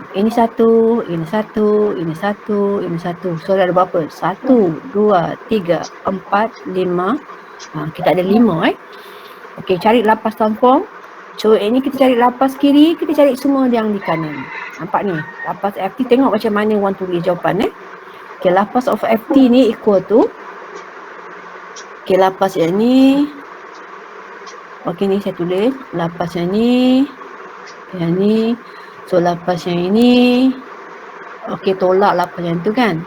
So ada berapa? 1, 2, 3, 4, 5. Kita ada 5 Okay, cari lapas transform. So ini kita cari lapas kiri, kita cari semua yang di kanan. Nampak ni? Lapas FT, tengok macam mana want tulis jawapan Okay, lapas of FT ni equal to. Okay, lapas yang ni. Okay, ni saya tulis. Lapas yang ni. Yang ni. So lapas yang ini, okay, tolak lapas yang tu kan.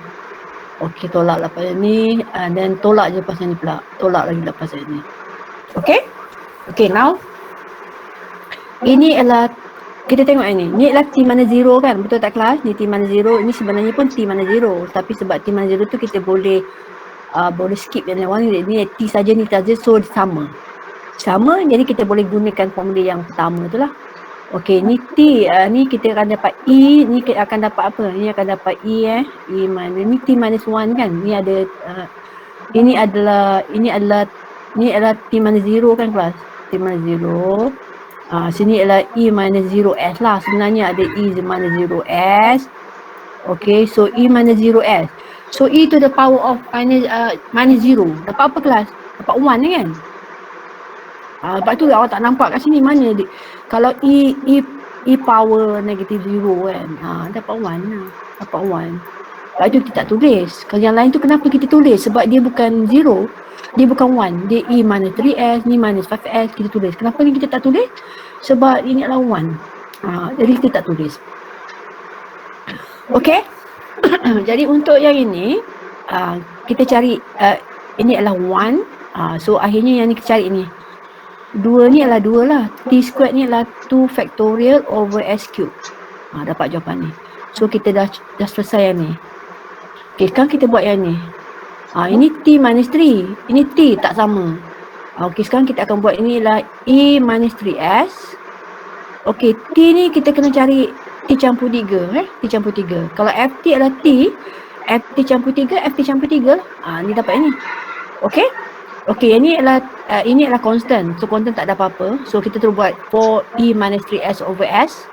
Okay, tolak lapas yang ni, and then tolak je lapas yang ni pula. Tolak lagi lapas yang ni. Okay? Okay, now ini adalah, kita tengok ini. Ni adalah T mana 0 kan, betul tak kelas? Ni T mana 0, ini sebenarnya pun T mana 0. Tapi sebab T mana 0 tu kita boleh skip yang lain. Ni T saja, ni saja, so sama. Sama, jadi kita boleh gunakan formula yang pertama tu lah. Okey, ni T, ni kita akan dapat E, ni akan dapat apa? Ni akan dapat E E mana, ni T minus 1 kan? Ni ada, ini adalah T minus 0 kan kelas? T minus 0. Sini adalah E minus 0S lah. Sebenarnya ada E minus 0S. Okey, so E minus 0S. So E to the power of minus 0. Dapat apa kelas? Dapat 1 kan? Lepas tu awak tak nampak kat sini mana dia. Kalau E power negative 0 kan. Dapat 1 lah. Dapat 1. Lepas tu kita tak tulis. Kalau yang lain tu kenapa kita tulis? Sebab dia bukan 0. Dia bukan 1. Dia E minus 3S, ni minus 5S kita tulis. Kenapa ni kita tak tulis? Sebab ini adalah 1. Jadi kita tak tulis. Okay. Jadi untuk yang ini, kita cari, ini adalah 1. So akhirnya yang ni kita cari ni. 2 ni adalah 2 lah. T squared ni adalah 2 factorial over S cube. Dapat jawapan ni. So kita dah selesai yang ni. Okay, sekarang kita buat yang ni. Ini T minus 3. Ini T tak sama. Okay, sekarang kita akan buat ini adalah E minus 3S. Okay, T ni kita kena cari T campur 3. T campur 3. Kalau FT adalah T, FT campur 3, FT campur 3 lah. Ni dapat ini. Okay. Okay, yang ni adalah ini adalah constant. So constant tak ada apa-apa. So kita terus buat 4E minus 3S over S.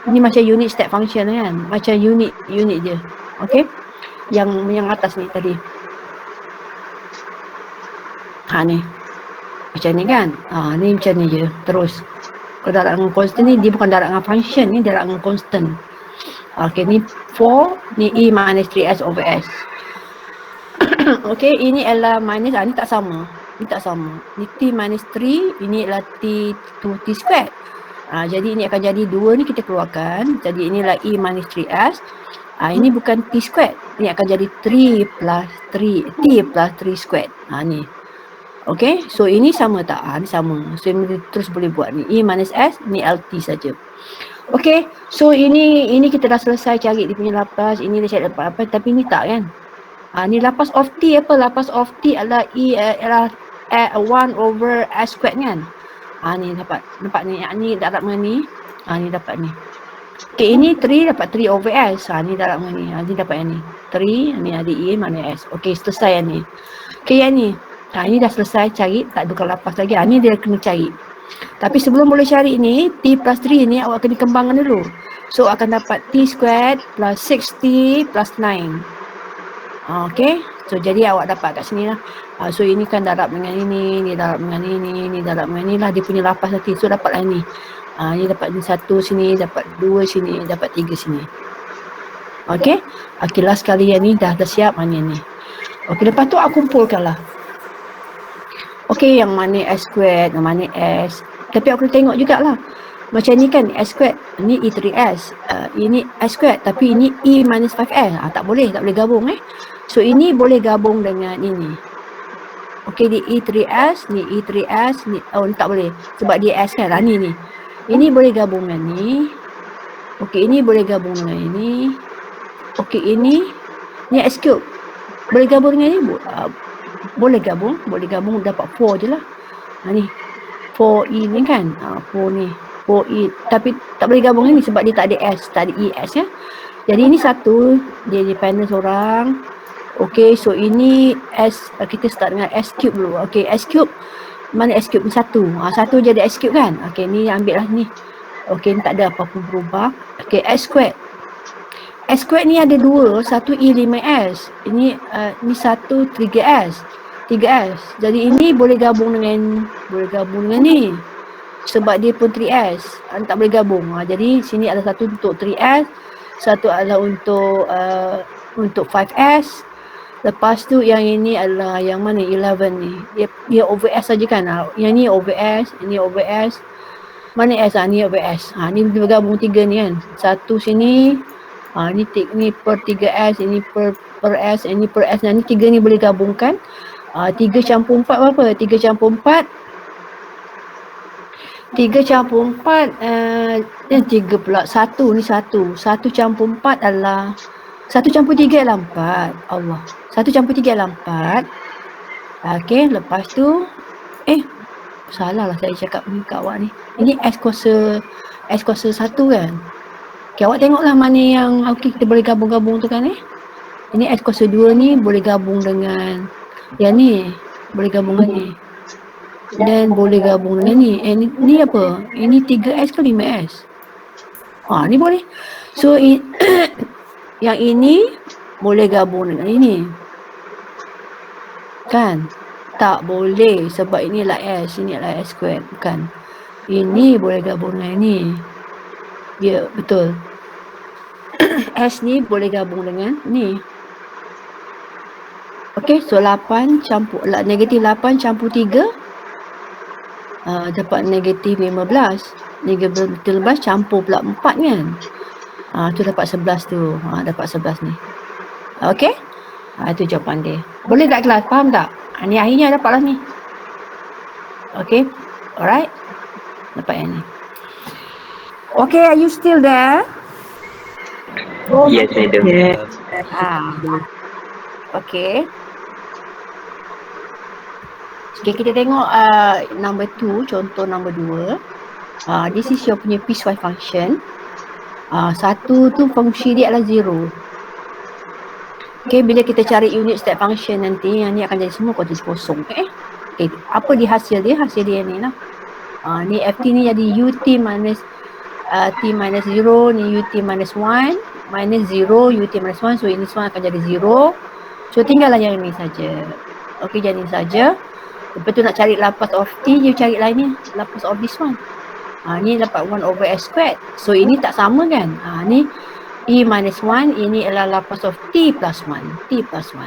Ini macam unit step function kan. Macam unit je. Okay. Yang atas ni tadi. Ni. Macam ni kan. Ni macam ni je. Terus. Kalau darab dengan constant ni, dia bukan darab dengan function. Ni darab dengan constant. Okay, ni 4. Ni E minus 3S over S. Okay, ini adalah minus. Ni tak sama. Ni tak sama. Ni T minus 3. Ini adalah T 2T squared. Jadi ini akan jadi 2 ni kita keluarkan. Jadi inilah E minus 3S. Ini bukan T squared. Ini akan jadi 3 plus 3. T plus 3 squared. Ni. Okay, so ini sama tak? Ni sama. So ini terus boleh buat ni. E minus S, ni LT saja. Okay, so ini kita dah selesai cari dia punya lapas. Ini dah cari lapas, tapi ni tak kan? Ni lapas of T apa? Lapas of T adalah E adalah 1 over S squared kan? Ni dapat. Nampak ni? Ni darab dengan ni. Ni dapat ni. Okay, ini 3 dapat 3 over S. Ni darab dengan ni. Ni dapat yang ni. 3, ni ada E mana S. Okay, selesai yang ni. Okay, yang ni. Ini dah selesai cari, tak tukar lapas lagi. Ni dia kena cari. Tapi sebelum boleh cari ni, T plus 3 ni awak kena kembangkan dulu. So akan dapat T squared plus 6T plus 9. Okay. So jadi awak dapat kat sini lah. So ini kan darab dengan ini, ni darab dengan ini, ni darab dengan ni lah. Dia punya lapas nanti. So dapatlah ni. Ni dapat ni 1 sini, dapat 2 sini, dapat 3 sini. Okay. Okay, last sekali yang ni dah siap. Ni. Okay, lepas tu aku kumpulkan lah. Okay, yang mana S squared, yang mana S. Tapi aku tengok jugalah. Macam ni kan S squared, ni E3S. Ini S squared, tapi ini E minus 5S. Tak boleh gabung So ini boleh gabung dengan ini. Okay, di E3S, ni E3S, ni ni tak boleh. Sebab dia S kan, ni. Ini boleh gabung dengan ni. Okay, ini boleh gabung dengan ini. Okay, ini S cube. Boleh gabung dengan ini? Boleh gabung dapat 4 je lah. Ni 4E ni kan. 4 ni 4E, tapi tak boleh gabung ni sebab dia tak ada S, tak ada ES ya. Jadi ini satu, dia dependent seorang. Okay, so ini S, kita start dengan S cube dulu. Okay, S cube, mana S cube ni? Satu. Satu je ada S cube kan. Okay, ni ambil lah ni. Okay, ni tak ada apa-apa berubah. Okay, S squared. S squared ni ada 2, satu E5S. Ini ni satu 3S. 3S. Jadi ini boleh gabung dengan ni. Sebab dia pun 3S. Tak boleh gabung. Jadi sini ada satu untuk 3S, satu adalah untuk 5S. Lepas tu yang ini adalah yang mana 11 ni. Dia over S saja kan. Yang ni over S, ini over S. Mana S? Ni over S. Ni bergabung 3 ni kan. Satu sini. Ni per 3S, ini per S, ini per S. Ni 3 ni boleh gabungkan. 3 campur 4 berapa? 3 campur 4. 3 campur 4 3 pula. 1 ni 1. 1 campur 4 adalah 1 campur 3 adalah 4. Allah. 1 campur 3 adalah 4. Okey, lepas tu salah lah saya cakap ni kat awak ni. Ini S kuasa 1 kan. Okay, awak tengoklah mana yang kita boleh gabung-gabung tu kan Ini S kuasa 2 ni boleh gabung dengan yang ni. Boleh gabung dengan ni. Dan boleh gabung dengan ni. Ni apa? Ini 3S ke 5S? Ni boleh. So, yang ini boleh gabung dengan ini. Kan? Tak boleh sebab ini adalah S. Ini adalah S squared. Bukan. Ini boleh gabung dengan ini. Ya, betul. S ni boleh gabung dengan ni. Okey, so 8 campur negatif 8 campur 3 dapat negatif 15. Negatif 15 campur pula 4 kan. Tu dapat 11 tu. Dapat 11 ni. Okey. Itu jawapan dia. Boleh tak kelas? Faham tak? Ni akhirnya dapatlah ni. Okey. Alright. Dapat yang ni. Okay, are you still there? Yes, madam. Okay. Okay, kita tengok number 2, contoh number 2. This is your punya piecewise function. Satu tu fungsi dia adalah 0. Okay, bila kita cari unit step function nanti, yang ni akan jadi semua kuantiti kosong. Okay, apa di hasil dia? Hasil dia ni lah. Ni FT ni jadi UT minus T minus 0, ni UT minus 1, minus 0, UT minus 1. So ini semua akan jadi 0. So tinggallah yang ini saja. Okay, jadi ini saja. Lepas tu nak cari Laplace of T, you cari lah ni. Laplace of this one. Ni dapat 1 over S squared. So ini tak sama kan? Ni E minus 1, ini adalah Laplace of T plus 1. T plus 1.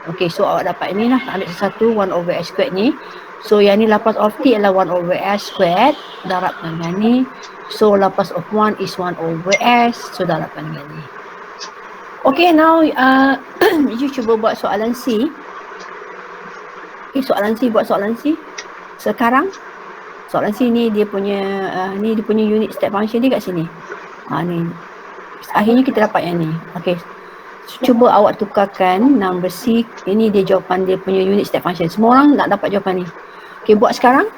Okay, so awak dapat ni lah. Ambil satu 1 over S squared ni. So yang ni Laplace of T adalah 1 over S squared. Darabkan dengan ni. So Laplace of 1 is 1 over S. So darabkan dengan ni. Okay, now you cuba buat soalan C. Okay, soalan C, buat soalan C. Sekarang soalan C ni dia punya unit step function dia kat sini. Ni. Akhirnya kita dapat yang ni. Okay. Cuba awak tukarkan number C. Ini dia jawapan dia punya unit step function. Semua orang nak dapat jawapan ni. Okay, buat sekarang.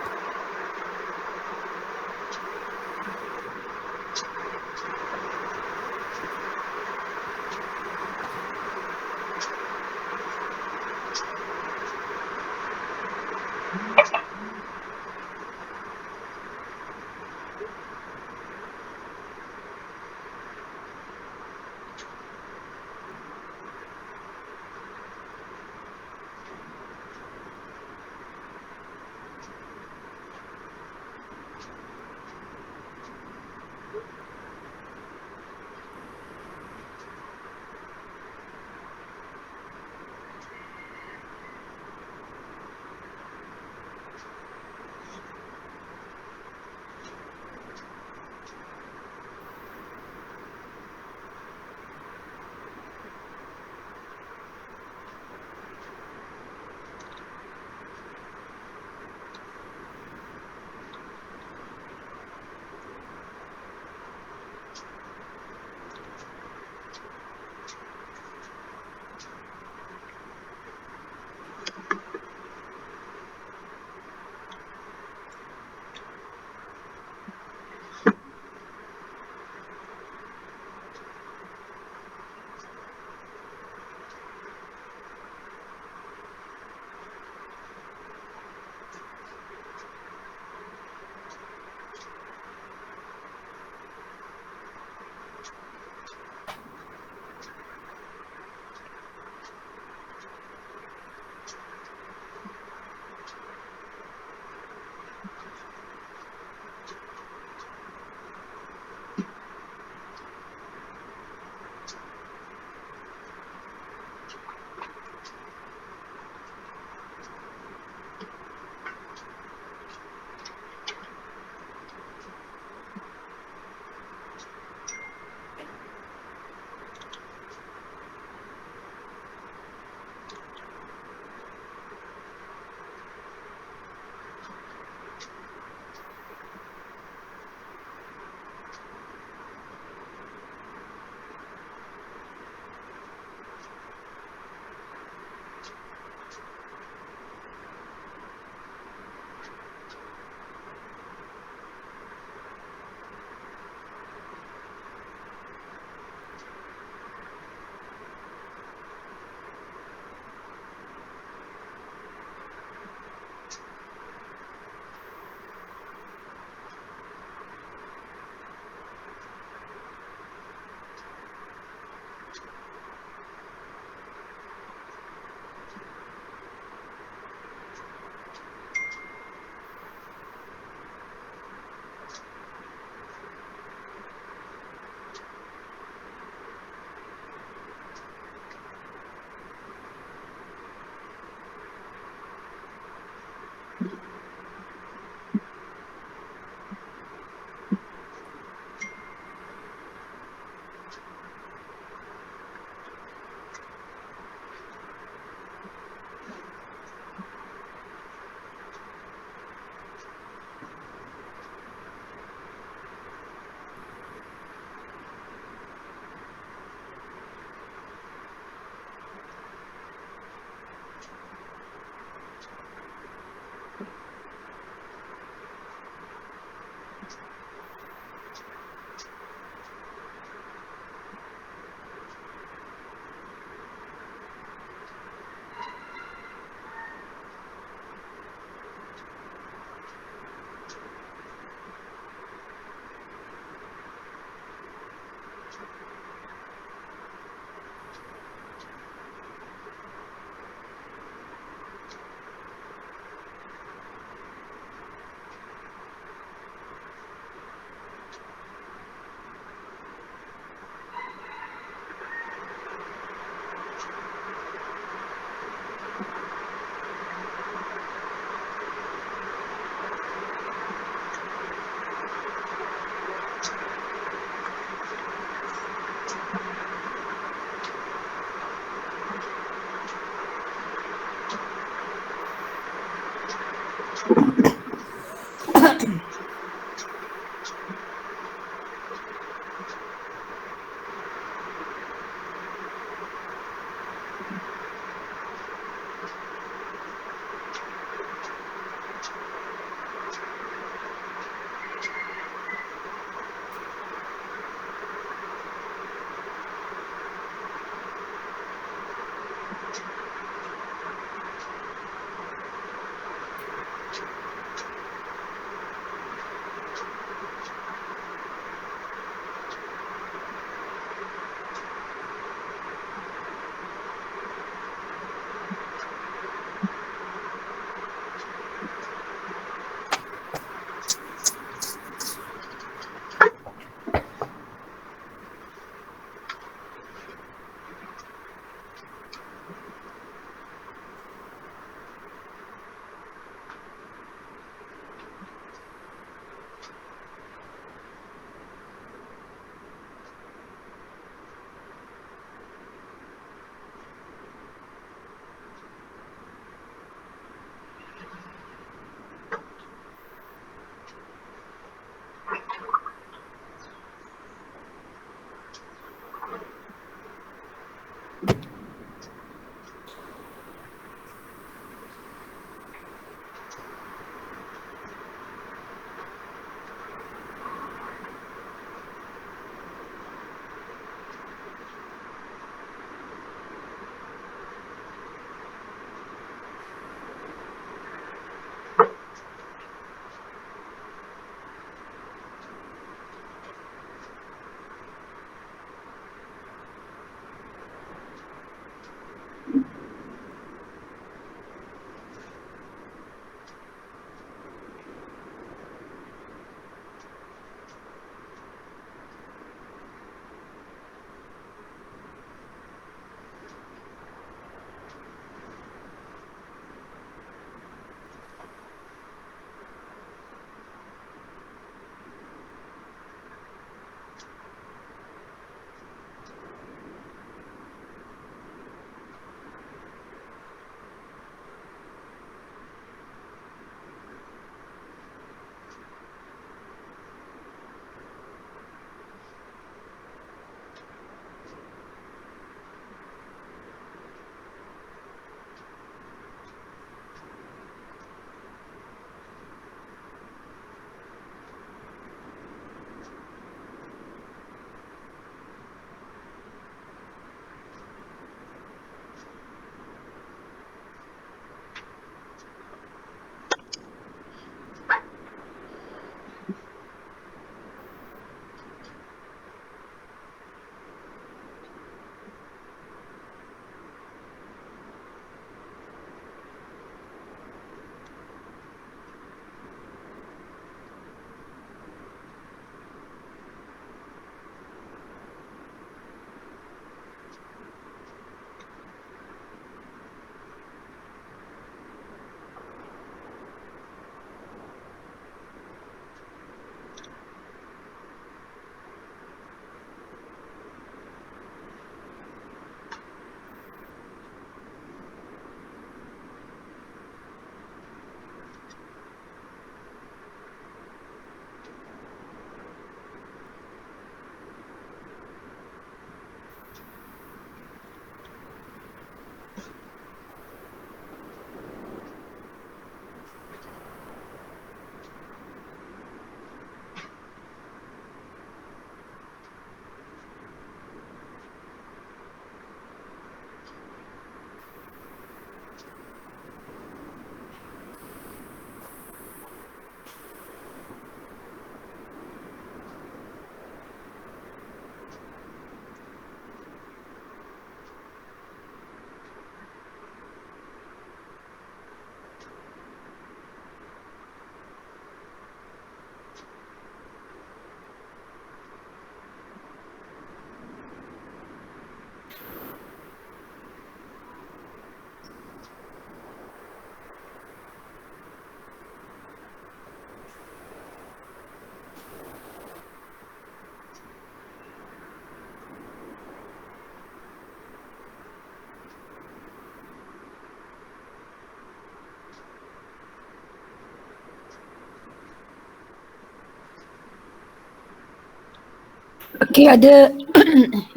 Okay, ada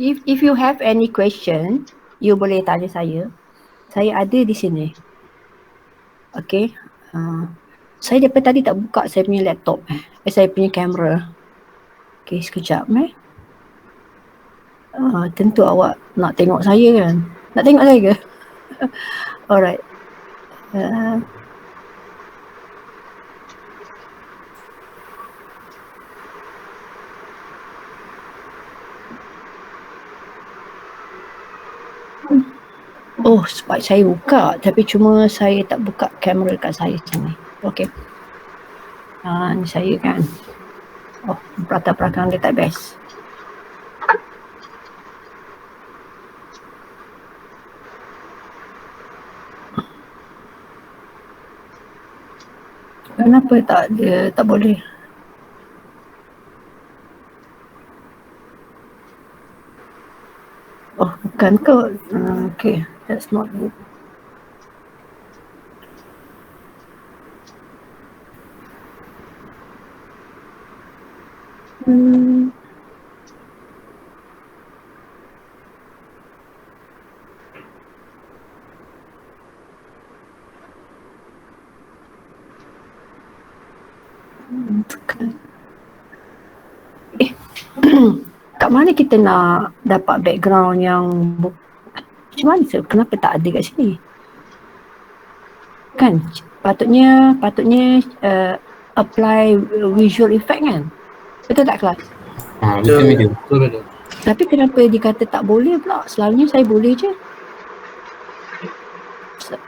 if you have any question, you boleh tanya saya. Saya ada di sini. Okay. Saya daripada tadi tak buka saya punya laptop. Saya punya kamera. Okay, sekejap tentu awak nak tengok saya kan? Nak tengok saya ke? Alright. Oh, sebab saya buka tapi cuma saya tak buka kamera kat saya sini. Okay. Ni saya kan. Oh, belakang dia tak best. Kenapa tak boleh? Oh, bukan ke? Okay, that's not good. Kat mana kita nak dapat background yang macam mana sih? Kenapa tak ada kat sini? Kan patutnya apply visual effect kan? Betul tak kelas? Betul Madam. Betul Madam. Tapi kenapa dikata tak boleh pula? Selalunya saya boleh je.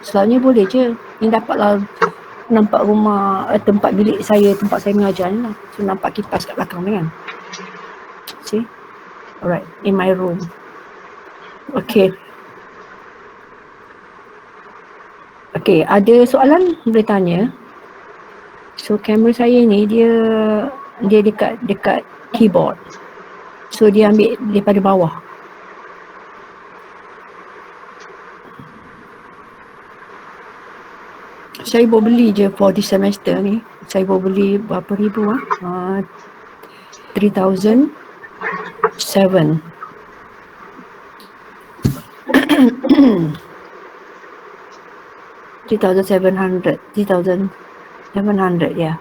Selalunya boleh je. Ini dapatlah nampak rumah, tempat bilik saya, tempat saya mengajar ni lah. So nampak kipas kat belakang ni kan. See? Alright, in my room. Okay. Okay, ada soalan boleh tanya. So kamera saya ni dia dekat keyboard. So dia ambil daripada bawah. Saya baru beli je for this semester ni. Saya baru beli berapa ribu 3,007. 3,700 ya.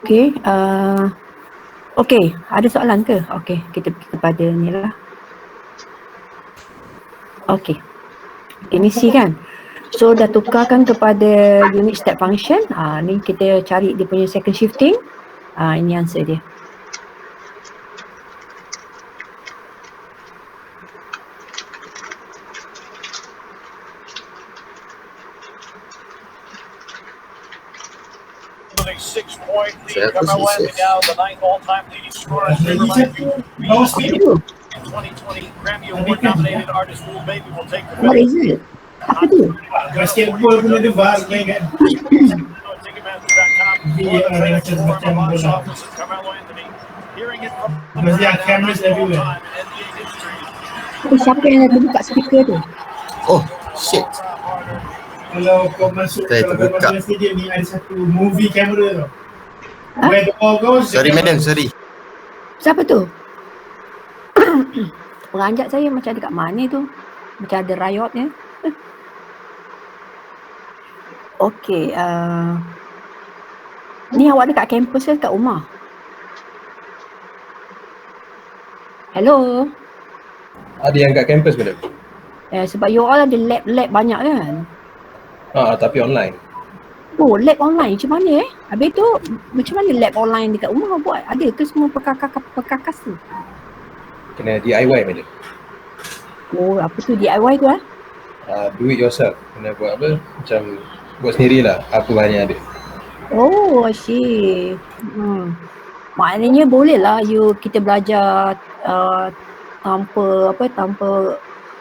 Okay, okay, ada soalan ke? Okay, kita pergi kepada ni lah. Okay, misi kan. So dah tukarkan kepada unit step function. Ni kita cari dia punya second shifting. Ini answer dia. Saya apa sih? What is it? Apa tu? Basketball pun ada VAR kan. Mesti ada cameras everywhere. Siapa yang ada buka speaker tu? Oh, shit. Kalau kau masuk Saya kalau terbuka. kau masuk stadium ni ada satu movie camera tau. Huh? Where the ball goes. Sorry Madam, sorry. Siapa tu? Peranjat saya macam dekat mana tu? Macam ada riotnya. Okay, ni awak dekat kampus ke kat rumah? Hello? Ada yang kat kampus Madam? Sebab you all ada lab banyak kan? Tapi online. Oh, lab online macam mana Habis tu, macam mana lab online dekat rumah buat? Ada ke semua perkakas tu? Kena DIY Madam. Oh, apa tu DIY tu Do it yourself. Kena buat apa? Macam buat sendirilah apa bahan yang ada. Oh, I see. Maknanya boleh lah kita belajar tanpa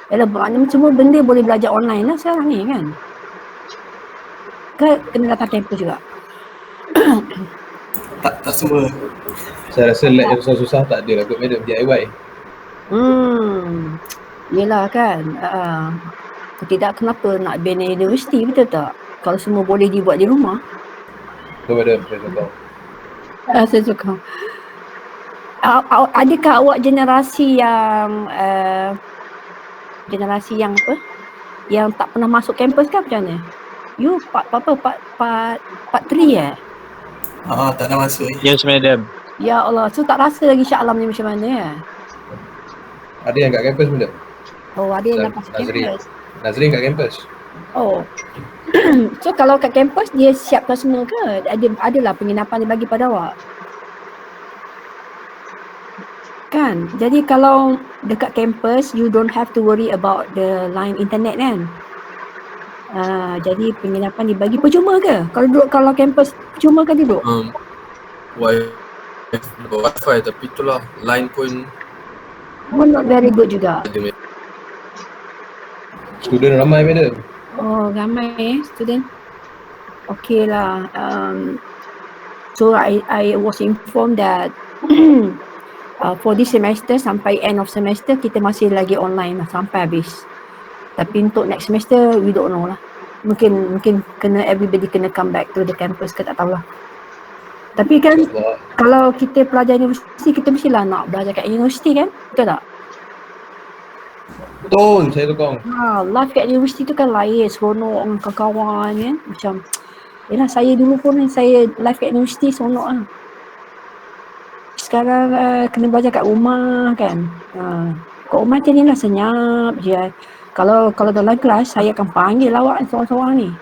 maknanya semua benda boleh belajar online lah sekarang ni kan? Kena datang kampus juga? Tak semua. Saya rasa lab yang susah-susah tak ada lah kot Madam, DIY. Yelah kan. Tidak kenapa nak bina universiti, betul tak? Kalau semua boleh dibuat di rumah. Betul Madam, saya sokong. Saya suka. adakah awak generasi yang apa? Yang tak pernah masuk kampus ke macam mana? You part 3 Tak nak masuk. Yes, madam. Ya Allah, so tak rasa lagi Shah Alam ni macam mana ya? Ada yang kat kampus pun tak? Oh, ada yang dah masuk Nazrin. kampus. Nazrin kat kampus. Oh. So kalau kat kampus dia siapkan semua ke? Adalah penginapan dia bagi pada awak. Kan? Jadi kalau dekat kampus you don't have to worry about the line internet kan? Jadi penginapan dibagi percuma ke? Kalau duduk kalau kampus percuma ke duduk? Wi-Fi tapi itulah line pun Not very good juga. Student ramai madam. Oh, ramai student. Okay lah. So I was informed that for this semester sampai end of semester kita masih lagi online lah sampai habis. Tapi untuk next semester we don't know lah. Mungkin kena everybody kena come back to the campus ke tak tahulah. Tapi kan kalau kita pelajar universiti kita mestilah nak belajar kat universiti kan? Betul tak? Betul, saya tukang. Life kat universiti tu kan lain, seronok dengan kawan-kawan kan. Macam yelah saya dulu pun saya life kat universiti seronok lah. Sekarang kena belajar kat rumah kan. Kat rumah macam ni lah senyap je. Kalau dalam kelas saya akan panggil awak seorang-seorang ni.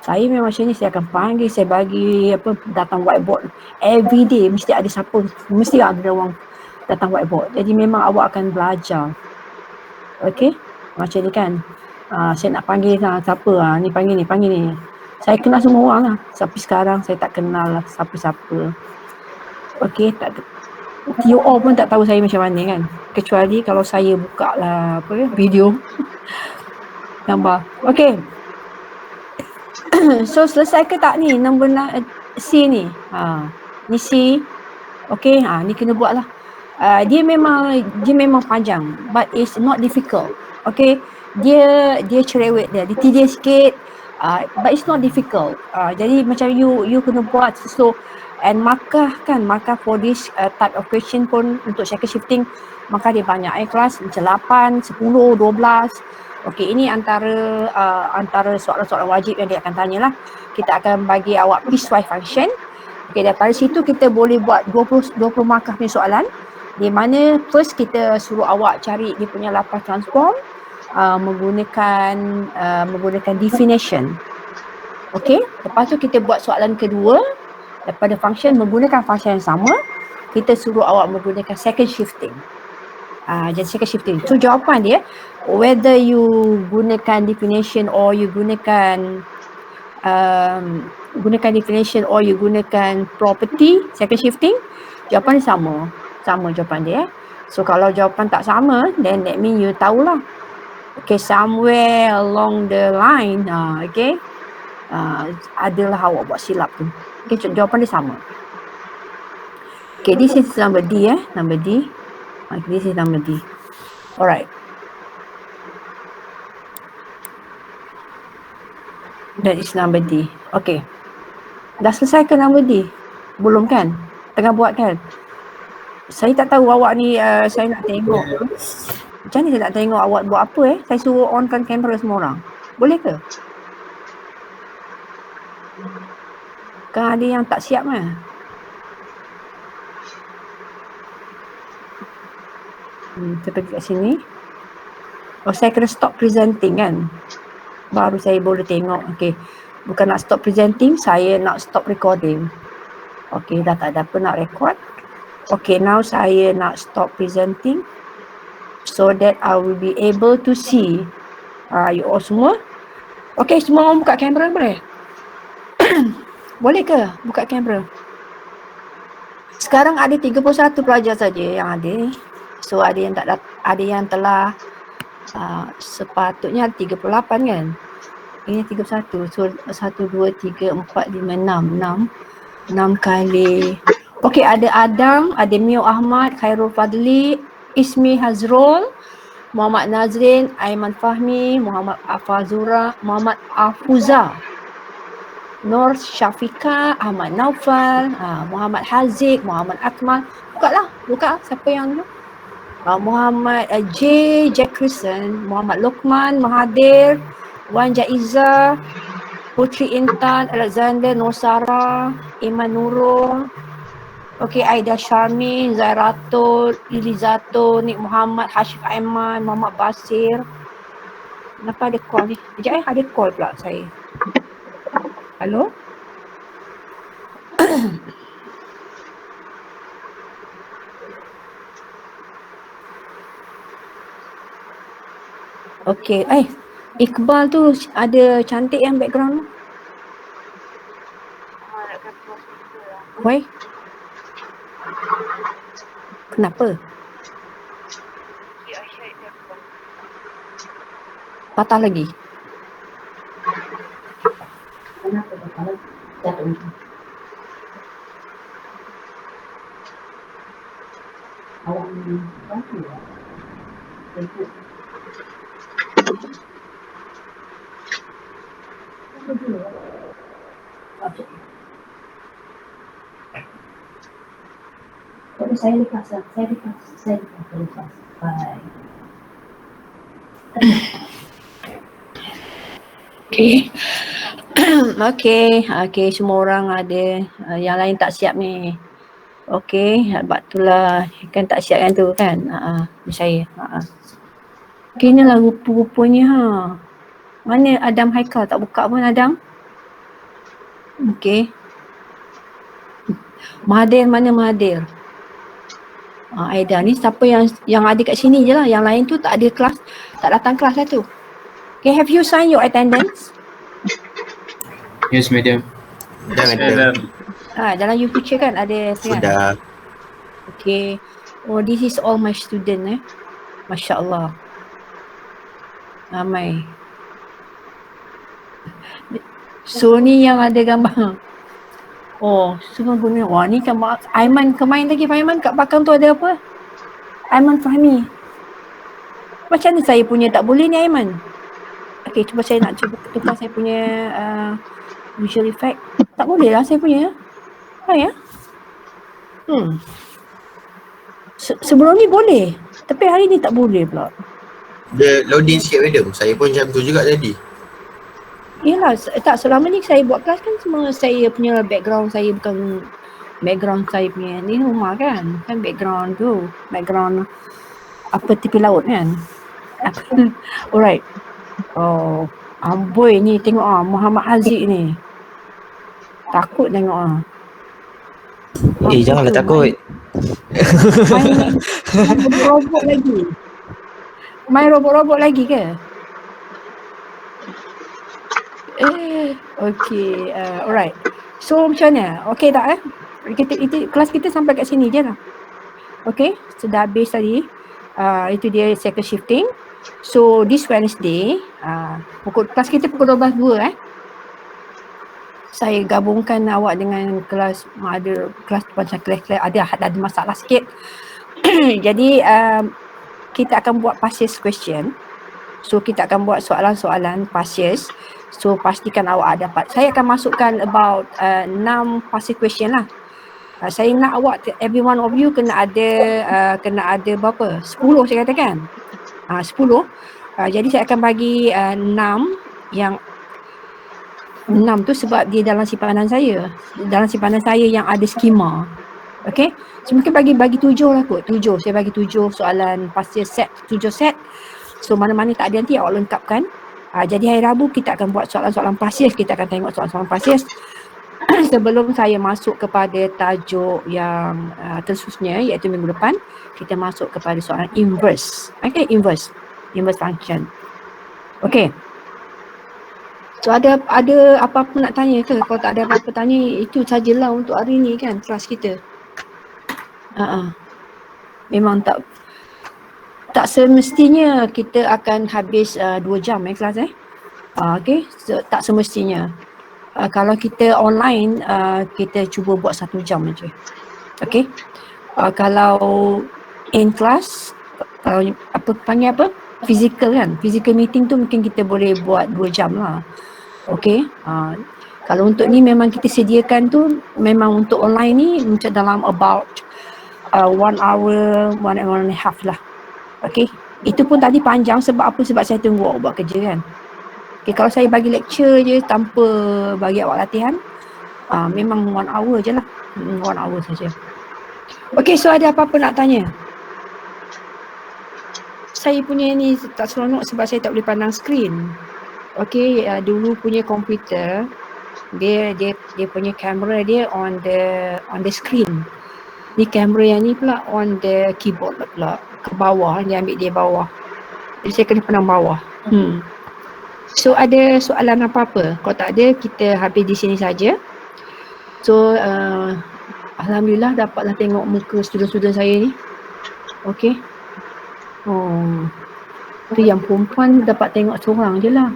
Saya memang macam ni, saya akan panggil, saya bagi datang whiteboard. Every day mesti ada siapa, mesti ada orang datang whiteboard. Jadi memang awak akan belajar. Okay, macam ni kan. Saya nak panggil siapa, ni panggil ni. Saya kenal semua orang lah. Sampai sekarang saya tak kenal lah siapa-siapa. Okay, you all pun tak tahu saya macam mana kan. Kecuali kalau saya buka lah video gambar. Okay. So selesai ke tak ni nombor C ni? Ni C. Okay, ni kena buat lah. Dia memang panjang but it's not difficult. Okay, dia cerewet dia tedious sikit, but it's not difficult. Jadi macam you kena buat so and markah for this type of question pun untuk second shifting markah dia banyak. Kelas macam 8, 10, 12. Okey, ini antara soalan-soalan wajib yang dia akan tanya lah. Kita akan bagi awak piecewise function. Okey, daripada situ kita boleh buat 20 markah punya soalan. Di mana first kita suruh awak cari dia punya lapas transform menggunakan definition. Okey, lepas tu kita buat soalan kedua daripada function menggunakan function yang sama. Kita suruh awak menggunakan second shifting. Jadi second shifting. So jawapan dia whether you gunakan definition or you gunakan definition or you gunakan property second shifting, jawapan dia sama jawapan dia. So kalau jawapan tak sama, then that mean you tahulah. Okay, somewhere along the line, adalah awak buat silap tu. Okay, jawapan dia sama. Okay, this is number D number D. Okay, this is number D. Alright. That is number D. Okay. Dah selesai ke number D? Belum kan? Tengah buat kan? Saya tak tahu awak ni, saya nak tengok. Macam ni saya nak tengok awak buat apa Saya suruh onkan kamera semua orang. Boleh ke? Kan ada yang tak siap kan? Kita pergi kat sini. Oh, saya kena stop presenting kan? Baru saya boleh tengok. Okay. Bukan nak stop presenting, saya nak stop recording. Okay, dah tak ada apa nak record. Okay, now saya nak stop presenting so that I will be able to see you all semua. Okay, semua orang buka kamera boleh? Boleh ke buka kamera? Sekarang ada 31 pelajar saja yang ada. So ada yang telah sepatutnya 38 kan. Ini 31. So 1, 2, 3, 4, 5, 6 kali. Okey, ada Adam, ada Mio Ahmad, Khairul Fadli, Ismi Hazrul, Muhammad Nazrin, Aiman Fahmi, Muhammad Afazura, Muhammad Afuza. Nur Syafiqah, Ahmad Naufal, Muhammad Haziq, Muhammad Akmal. Buka siapa yang tu? Muhammad Jack Christian, Muhammad Lokman Mahathir, Wan Jaiza, Putri Intan, Alexander Nosara, Iman Nurul, okey, Aida Syarmin, Zairatul, Ilizato, Nik Muhammad, Hashif Aiman, Muhammad Basir. Kenapa ada call ni? Sekejap ada call pula saya. Hello? Okey, Iqbal tu ada cantik yang background tu. Why? Kenapa? Patah lagi? Kenapa patah lagi? Jatuh lagi. Awak ni bantu lah. Saya lepas. Bye. Okay, semua orang ada, yang lain tak siap ni. Okay, sebab itulah kan tak siap kan tu kan. Saya. Okay, ni lah rupa-rupanya Mana Adam Haikal, tak buka pun Adam. Okay. Mahathir, mana Mahathir? Aida ni siapa yang ada kat sini je lah. Yang lain tu tak ada kelas, tak datang kelas lah tu. Okay, have you signed your attendance? Yes, madam. Dalam you picture kan ada Sudah. Okay. Oh, this is all my student Masya Allah. Ramai. So ni yang ada gambar. Oh, semua guna. Wah, ni kan Aiman kemain lagi. Aiman kat belakang tu ada apa? Aiman Fahmi. Macam mana saya punya tak boleh ni Aiman? Okay, cuba saya nak tukar saya punya visual effect. Tak boleh lah saya punya. Sebelum ni boleh. Tapi hari ni tak boleh pula. Dia loading sikit madam. Saya pun macam tu juga tadi. Yelah, tak selama ni saya buat kelas kan semua saya punya background saya bukan background saya punya ni rumah kan. Kan background tu, background apa tepi laut kan. Alright. Oh, amboi ni tengok Muhammad Haziq ni. Takut tengok janganlah takut. Main robot lagi. Main robot-robot lagi ke? Okay, alright. So macam mana? Okay tak kelas kita sampai kat sini je lah. Okay, sudah habis tadi. Itu dia second shifting. So this Wednesday, kelas kita pukul 12.02 Saya gabungkan awak dengan kelas ada kelas macam kelas ada masalah sikit. Jadi kita akan buat passes question. So kita akan buat soalan-soalan passes. So pastikan awak dapat. Saya akan masukkan about 6 passes question lah. Saya nak awak, every one of you kena ada berapa? 10 saya katakan. 10. Jadi saya akan bagi 6 yang 6 tu sebab dia dalam simpanan saya. Dalam simpanan saya yang ada skema. Okay. So mungkin bagi 7 lah kot. 7. Saya bagi 7 soalan passes set. 7 set. So mana-mana tak ada nanti awak lengkapkan. Jadi hari Rabu kita akan buat soalan-soalan passes. Kita akan tengok soalan-soalan passes. Sebelum saya masuk kepada tajuk yang tersusnya iaitu minggu depan, kita masuk kepada soalan inverse. Okay, inverse function. Okay. So ada apa-apa nak tanya ke? Kalau tak ada apa-apa tanya, itu sajalah untuk hari ni kan kelas kita. Memang tak semestinya kita akan habis 2 jam kelas okay, so, tak semestinya. Kalau kita online, kita cuba buat 1 jam aja. Okay. Kalau in class, kalau panggil apa? Physical kan? Physical meeting tu mungkin kita boleh buat 2 jam lah. Okay. Kalau untuk ni memang kita sediakan tu memang untuk online ni macam dalam about 1 hour, 1.5 hour lah. Okay. Itu pun tadi panjang sebab apa? Sebab saya tunggu awak buat kerja kan. Okay, kalau saya bagi lecture je tanpa bagi awak latihan, memang 1 hour je lah. 1 hour saja. Okay, so ada apa-apa nak tanya? Saya punya ni tak seronok sebab saya tak boleh pandang skrin. Okay, dulu punya komputer, dia punya kamera dia on the screen. Ni kamera yang ni pula on the keyboard pula. Ke bawah, dia ambil dia bawah. Jadi saya kena pandang bawah. So ada soalan apa-apa? Kalau tak ada, kita habis di sini saja. So alhamdulillah dapatlah tengok muka student-student saya ni. Okay. Tu yang perempuan dapat tengok seorang je lah.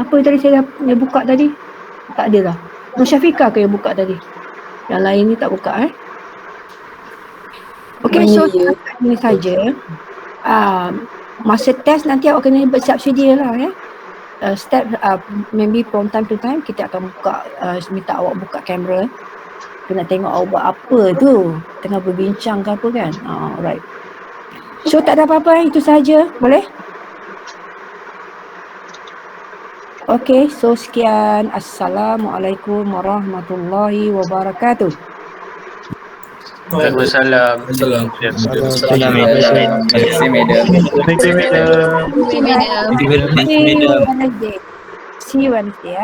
Apa tadi saya dah buka tadi? Tak ada lah. Nur Syafiqah ke yang buka tadi? Yang lain ni tak buka Okay, so ini saja. Masa test nanti awak kena bersiap sedia lah step maybe from time to time kita akan buka, minta awak buka kamera. Kena tengok awak buat apa tu. Tengah berbincang ke apa kan. Alright. So tak ada apa-apa, itu saja. Boleh? Okay, so sekian. Assalamualaikum warahmatullahi wabarakatuh. Waalaikumsalam. Assalamualaikum. Terima kasih, madam. Thank you, madam. See you Wednesday. See you Wednesday.